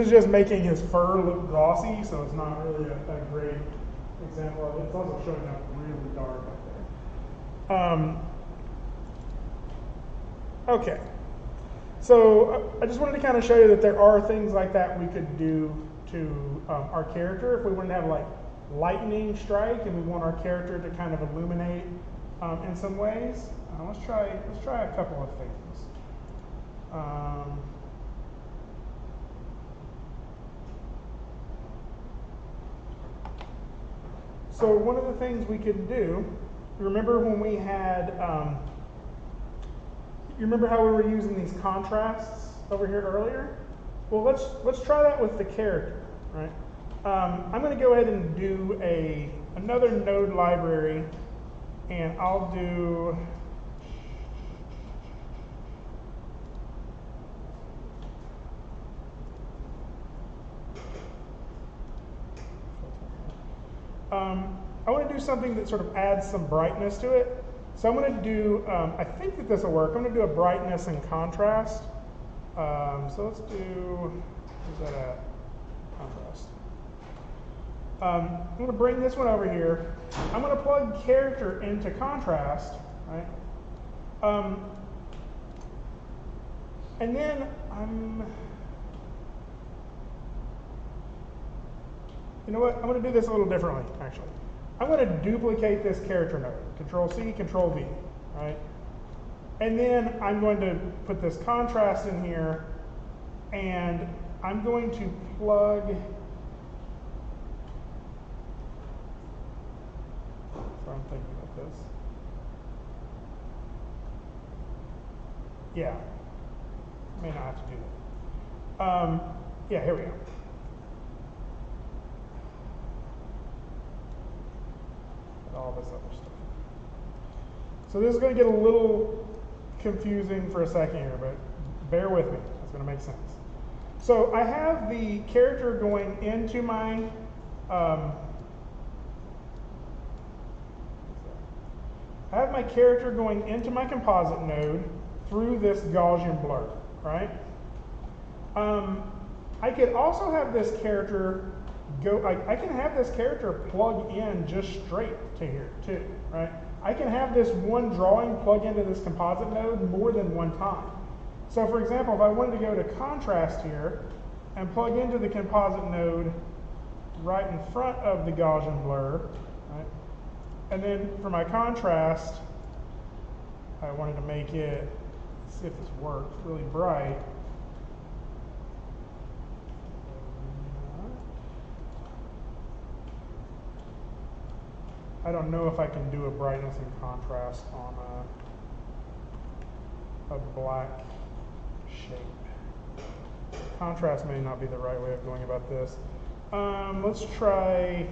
just making his fur look glossy, so it's not really a great example of it. It's also showing up really dark up there. Okay, so I just wanted to kind of show you that there are things like that we could do to our character if we wanted to have like lightning strike and we want our character to kind of illuminate in some ways. Let's try a couple of things. So one of the things we could do, remember when we had, you remember how we were using these contrasts over here earlier? Well, let's try that with the character, right? I'm going to go ahead and do another node library, and I'll do. I want to do something that sort of adds some brightness to it. So I'm going to do, I think that this will work. I'm going to do a brightness and contrast. So let's do, where's that at? Contrast. I'm going to bring this one over here. I'm going to plug character into contrast, right? And then you know what? I'm going to do this a little differently, actually. I'm going to duplicate this character node. Control-C, Control-V, right? And then I'm going to put this contrast in here, and I'm going to plug. So I'm thinking about this. Yeah, may not have to do that. Yeah, here we go. All this other stuff. So this is going to get a little confusing for a second here, but bear with me. It's going to make sense. So I have the character going into my composite node through this Gaussian blur, right? I could also have this character I can have this character plug in just straight to here too, right? I can have this one drawing plug into this composite node more than one time. So for example, if I wanted to go to contrast here and plug into the composite node right in front of the Gaussian blur, right? And then for my contrast, I wanted to make it, let's see if this works, really bright. I don't know if I can do a brightness and contrast on a black shape. Contrast may not be the right way of going about this. Let's try,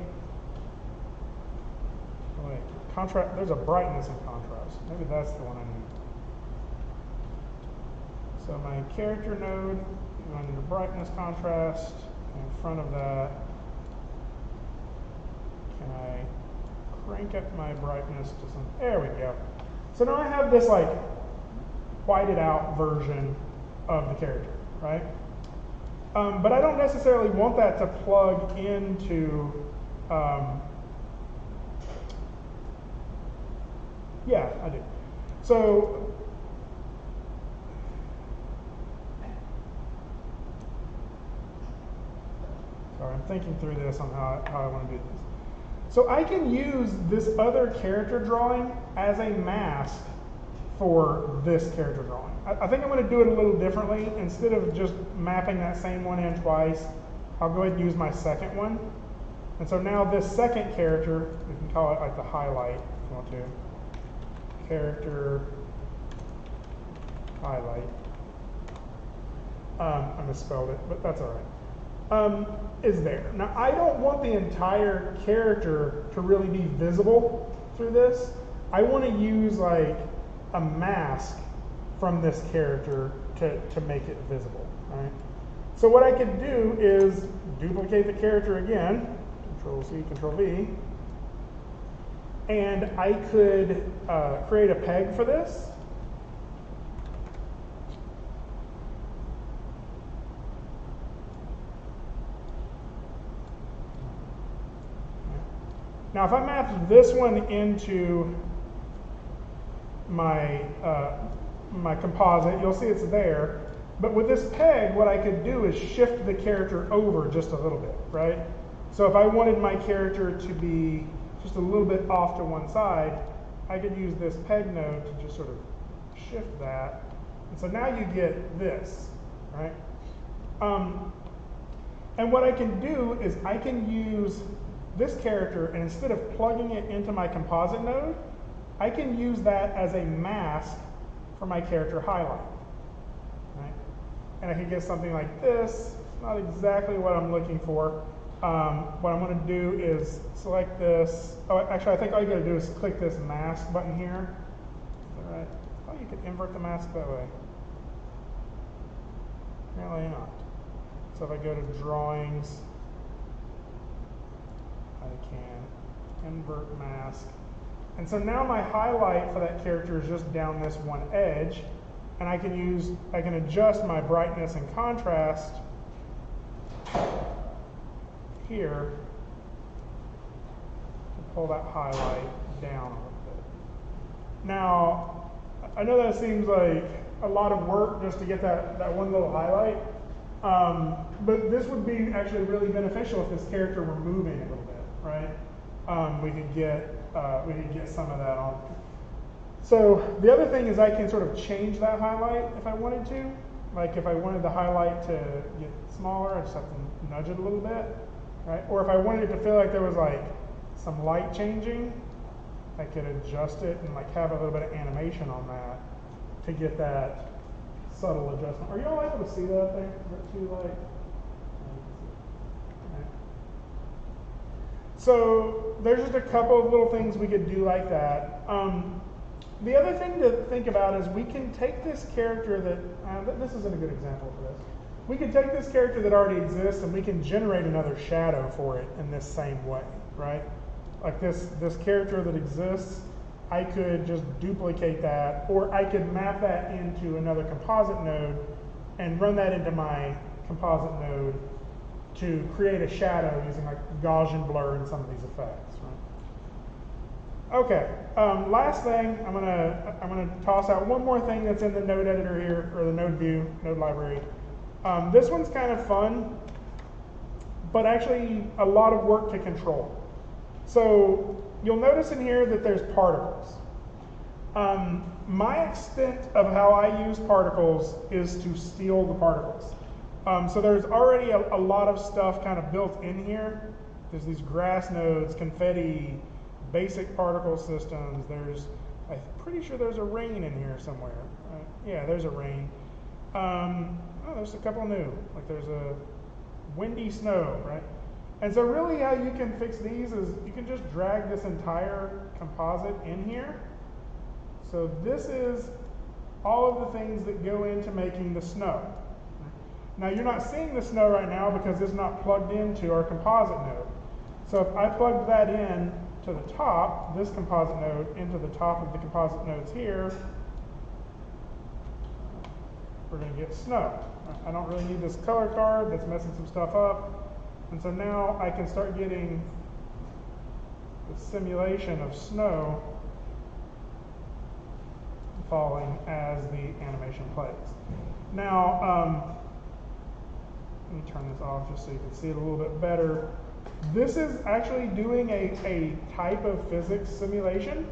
wait, contrast, there's a brightness and contrast. Maybe that's the one I need. So my character node, I need a brightness contrast. In front of that, can I crank up my brightness to some, there we go. So now I have this like whited out version of the character, right? But I don't necessarily want that to plug into, yeah, I do. So, sorry, I'm thinking through this on how I want to do this. So I can use this other character drawing as a mask for this character drawing. I think I'm going to do it a little differently. Instead of just mapping that same one in twice, I'll go ahead and use my second one. And so now this second character, we can call it like the highlight if you want to. Character highlight. I misspelled it, but that's all right. is there. Now, I don't want the entire character to really be visible through this. I want to use like a mask from this character to make it visible. Right? So what I could do is duplicate the character again, Control C, Control V, and I could create a peg for this. Now, if I map this one into my my composite, you'll see it's there. But with this peg, what I could do is shift the character over just a little bit, right? So if I wanted my character to be just a little bit off to one side, I could use this peg node to just sort of shift that. And so now you get this, right? And what I can do is I can use this character, and instead of plugging it into my composite node, I can use that as a mask for my character highlight. Right? And I can get something like this. Not exactly what I'm looking for. What I'm going to do is select this. Oh, actually, I think all you got to do is click this mask button here. All right. Oh, you could invert the mask that way. Apparently not. So if I go to drawings, I can invert mask. And so now my highlight for that character is just down this one edge. And I can adjust my brightness and contrast here to pull that highlight down a little bit. Now, I know that seems like a lot of work just to get that one little highlight. But this would be actually really beneficial if this character were moving a little bit, right? We could get some of that on. So the other thing is I can sort of change that highlight if I wanted to. Like if I wanted the highlight to get smaller, I just have to nudge it a little bit, right? Or if I wanted it to feel like there was like some light changing, I could adjust it and like have a little bit of animation on that to get that subtle adjustment. Are you all able to see that thing? Is that too light? So there's just a couple of little things we could do like that. The other thing to think about is we can take this character that, this isn't a good example for this. We can take this character that already exists and we can generate another shadow for it in this same way, right? Like this character that exists, I could just duplicate that, or I could map that into another composite node and run that into my composite node to create a shadow using like Gaussian blur and some of these effects. Right? Okay, last thing, I'm gonna toss out one more thing that's in the node editor here, or the node view, node library. This one's kind of fun, but actually a lot of work to control. So you'll notice in here that there's particles. My extent of how I use particles is to steal the particles. So there's already a lot of stuff kind of built in here. There's these grass nodes, confetti, basic particle systems. I'm pretty sure there's a rain in here somewhere. Yeah, there's a rain. Oh, there's a couple new. Like there's a windy snow, right? And so really how you can fix these is you can just drag this entire composite in here. So this is all of the things that go into making the snow. Now you're not seeing the snow right now because it's not plugged into our composite node. So if I plugged that in to the top, this composite node, into the top of the composite nodes here, we're going to get snow. I don't really need this color card that's messing some stuff up. And so now I can start getting the simulation of snow falling as the animation plays. Now, let me turn this off just so you can see it a little bit better. This is actually doing a type of physics simulation.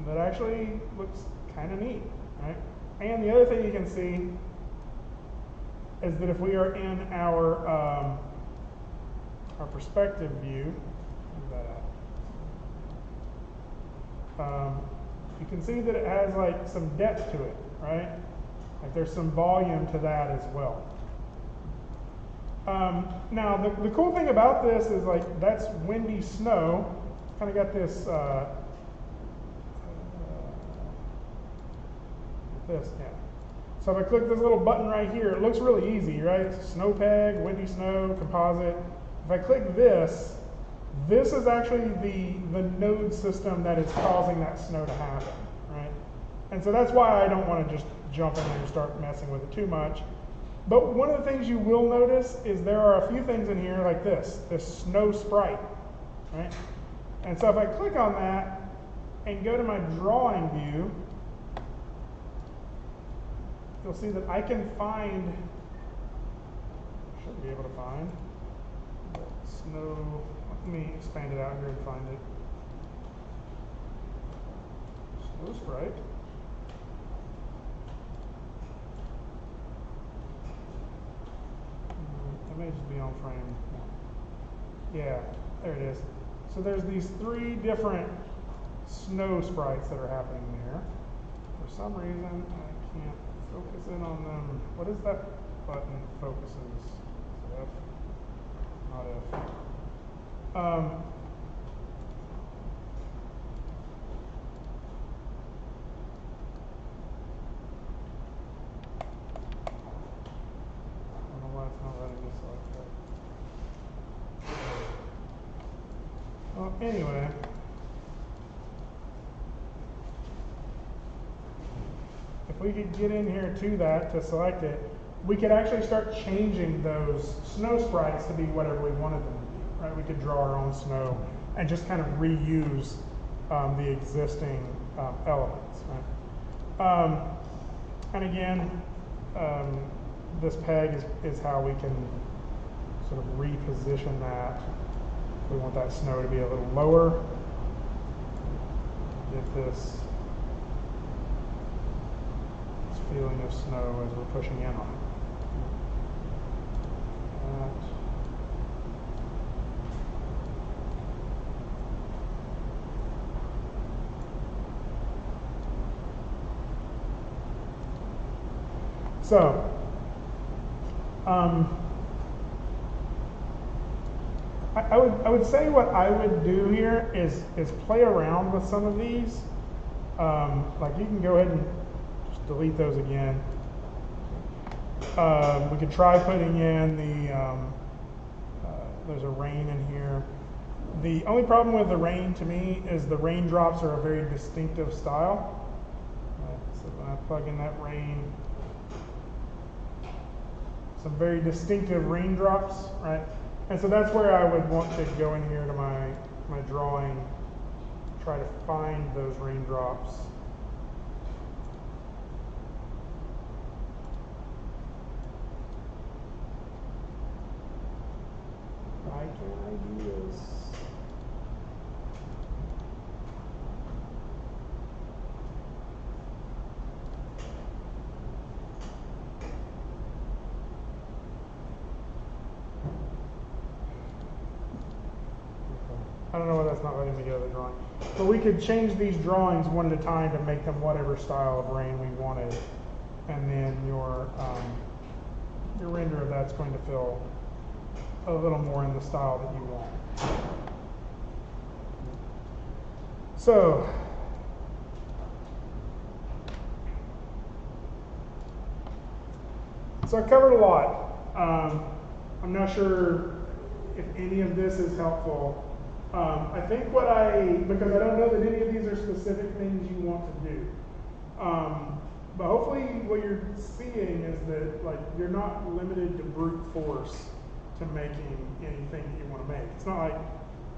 That actually looks kind of neat, right? And the other thing you can see is that if we are in our perspective view, you can see that it has like some depth to it, right? Like there's some volume to that as well. Now the cool thing about this is like that's windy snow. Kind of got this yeah. So if I click this little button right here, it looks really easy, right? Snow peg, windy snow, composite. If I click this, this is actually the node system that is causing that snow to happen, right? And so that's why I don't want to just jump in there and start messing with it too much. But one of the things you will notice is there are a few things in here like this snow sprite, right? And so if I click on that and go to my drawing view, you'll see that I can find, should be able to find, snow, let me expand it out here and find it. Snow sprite. It may just be on frame. Yeah, there it is. So there's these 3 different snow sprites that are happening there. For some reason, I can't focus in on them. What is that button focuses? F? Not F. I don't know why it's not letting me select that. Well, anyway. If we could get in here to that to select it, we could actually start changing those snow sprites to be whatever we wanted them to be, right? We could draw our own snow and just kind of reuse the existing elements, right? And again, this peg is how we can sort of reposition that. We want that snow to be a little lower. Get this feeling of snow as we're pushing in on it. So, I would say what I would do here is play around with some of these. Like you can go ahead and just delete those again. We could try putting in the, there's a rain in here. The only problem with the rain to me is the raindrops are a very distinctive style. So when I plug in that rain, some very distinctive raindrops, right? And so that's where I would want to go in here to my drawing, try to find those raindrops. Why can't I do this? I don't know why that's not letting me go to the drawing. But we could change these drawings one at a time to make them whatever style of rain we wanted. And then your render of that's going to feel a little more in the style that you want. So, I covered a lot. I'm not sure if any of this is helpful. I think because I don't know that any of these are specific things you want to do. But hopefully what you're seeing is that like you're not limited to brute force to making anything that you want to make. It's not like,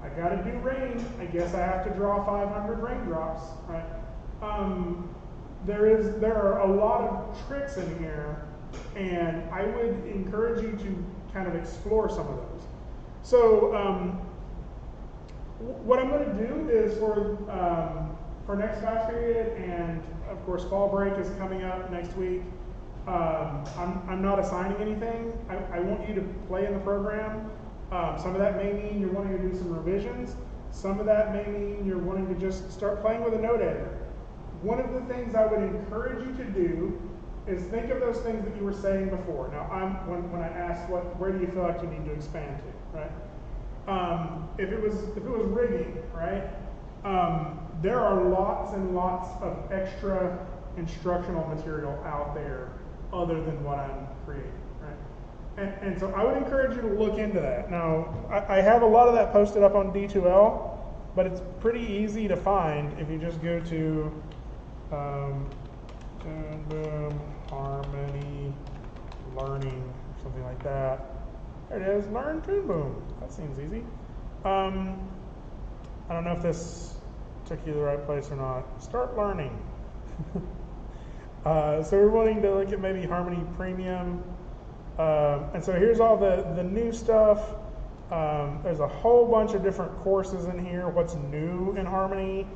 I gotta do rain, I guess I have to draw 500 raindrops, right? There are a lot of tricks in here, and I would encourage you to kind of explore some of those. So, what I'm going to do is for next class period, and of course fall break is coming up next week. I'm not assigning anything. I want you to play in the program. Some of that may mean you're wanting to do some revisions. Some of that may mean you're wanting to just start playing with a node editor. One of the things I would encourage you to do is think of those things that you were saying before. Now, when I asked where do you feel like you need to expand to, right? If it was rigging, right? There are lots and lots of extra instructional material out there other than what I'm creating, right? And so I would encourage you to look into that. Now, I have a lot of that posted up on D2L, but it's pretty easy to find if you just go to Toon Boom Harmony Learning, or something like that. There it is, Learn Toon Boom. That seems easy. I don't know if this took you to the right place or not. Start learning. So we're wanting to look at maybe Harmony Premium. And so here's all the new stuff. There's a whole bunch of different courses in here. What's new in Harmony?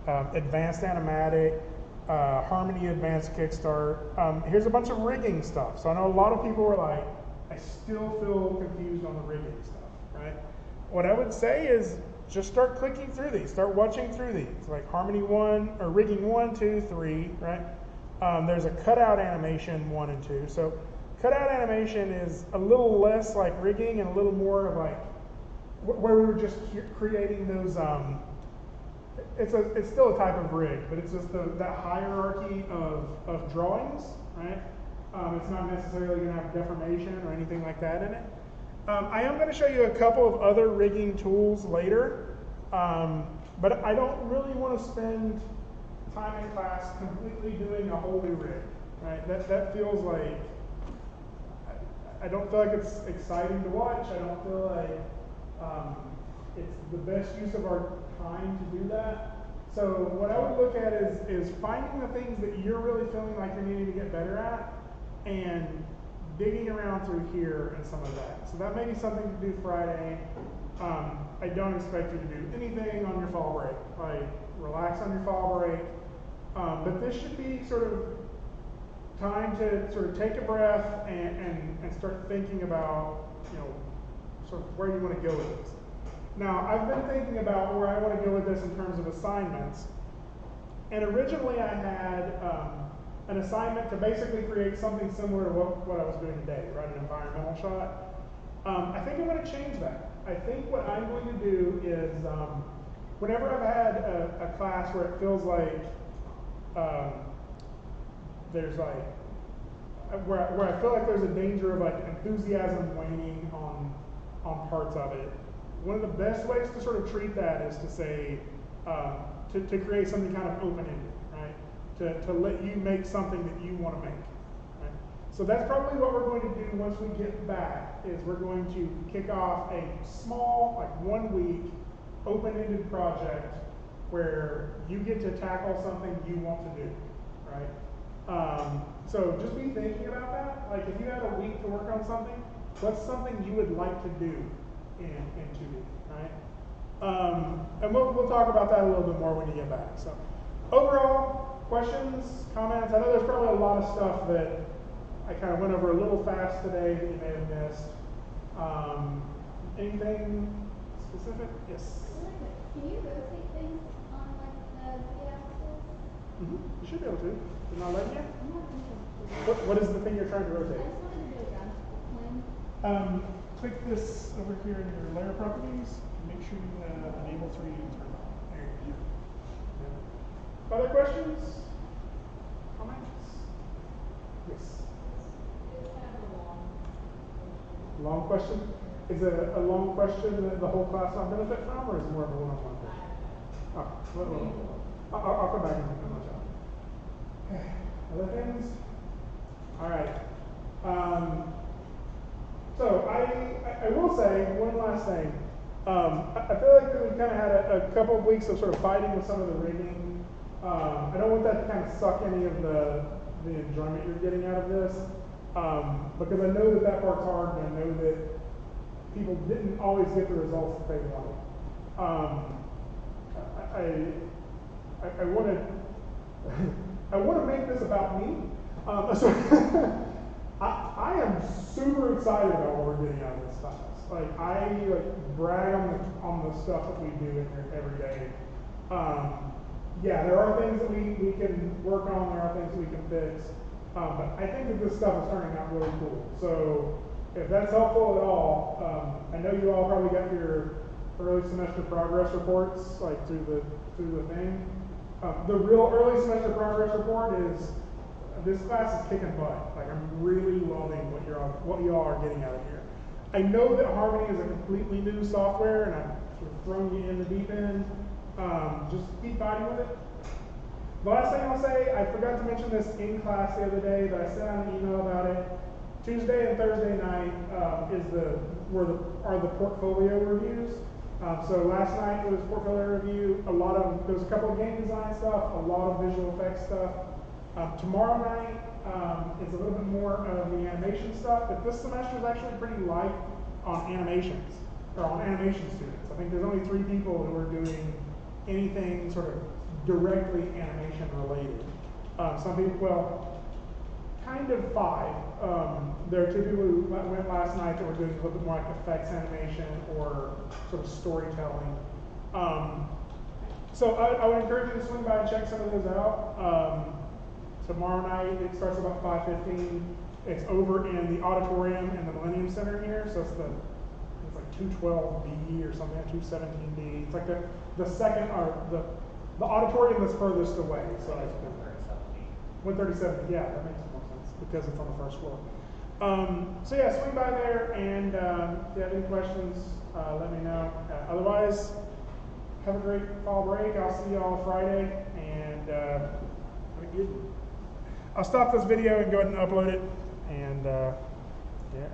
Advanced Animatic, Harmony Advanced Kickstart. Here's a bunch of rigging stuff. So I know a lot of people were like, I still feel confused on the rigging stuff, right? What I would say is just start clicking through these, start watching through these, like Harmony 1, or rigging 1, 2, 3, right? There's a cutout animation 1 and 2. So cutout animation is a little less like rigging and a little more of like where we were just creating those. It's still a type of rig, but it's just that hierarchy of drawings, right? It's not necessarily going to have deformation or anything like that in it. I am going to show you a couple of other rigging tools later, but I don't really want to spend time in class completely doing a whole new rig, right? That feels like, I don't feel like it's exciting to watch. I don't feel like it's the best use of our time to do that. So what I would look at is finding the things that you're really feeling like you're needing to get better at and digging around through here and some of that. So that may be something to do Friday. I don't expect you to do anything on your fall break. Like, relax on your fall break. But this should be sort of time to sort of take a breath and start thinking about, sort of where you want to go with this. Now, I've been thinking about where I want to go with this in terms of assignments. And originally I had an assignment to basically create something similar to what I was doing today, right? An environmental shot. I think I'm going to change that. I think what I'm going to do is, whenever I've had a class where it feels like there's like, where I feel like there's a danger of like enthusiasm waning on parts of it, one of the best ways to sort of treat that is to say, to create something kind of open-ended, right? To let you make something that you want to make, right? So that's probably what we're going to do once we get back, is we're going to kick off a small, like 1 week, open-ended project where you get to tackle something you want to do, right? So just be thinking about that. Like if you had a week to work on something, what's something you would like to do in 2 weeks, right? And we'll talk about that a little bit more when you get back. So overall, questions, comments? I know there's probably a lot of stuff that I kind of went over a little fast today that you may have missed. Anything specific? Yes? Can you rotate things on like the Z-axis? You should be able to. Is it not letting you? I'm not interested. What is the thing you're trying to I rotate? just wanted to do a ground plane. Click this over here in your layer properties. Make sure you have enable 3D turn on. There you go. Yeah. Other questions? Comments? Yes. It's kind of a Long question? Is it a long question that the whole class will benefit from, or is it more of a one-on-one question? I'll come back and make my job. Okay. Other things? All right. So I will say one last thing. I feel like we've kind of had a couple of weeks of sort of fighting with some of the rigging. I don't want that to kind of suck any of the enjoyment you're getting out of this, because I know that part's hard, and I know that people didn't always get the results that they wanted. I want to I want to make this about me. So I am super excited about what we're getting out of this class. Like I brag on the stuff that we do in here every day. Yeah, there are things that we can work on. There are things that we can fix. But I think that this stuff is turning out really cool. So if that's helpful at all, I know you all probably got your early semester progress reports like through the thing. The real early semester progress report is this class is kicking butt. Like I'm really loving what y'all are getting out of here. I know that Harmony is a completely new software, and I'm sort of throwing you in the deep end. Just keep fighting with it. The last thing I'll say, I forgot to mention this in class the other day, but I sent out an email about it. Tuesday and Thursday night are the portfolio reviews. So last night it was portfolio review. There was a couple of game design stuff, a lot of visual effects stuff. Tomorrow night is a little bit more of the animation stuff, but this semester is actually pretty light on animations, or on animation students. I think there's only 3 people who are doing anything sort of directly animation related. Some people, well, kind of 5. There are 2 people who went last night that were doing a little bit more like effects animation or sort of storytelling. So I would encourage you to swing by and check some of those out. Tomorrow night, it starts about 5:15. It's over in the auditorium in the Millennium Center here. So it's like 212B or something, 217D. It's like the second, or the auditorium that's furthest away. So 137. Yeah, that makes more sense because it's on the first floor. So yeah, swing by there, and if you have any questions, let me know. Otherwise, have a great fall break. I'll see you all Friday, and I'll stop this video and go ahead and upload it, and yeah.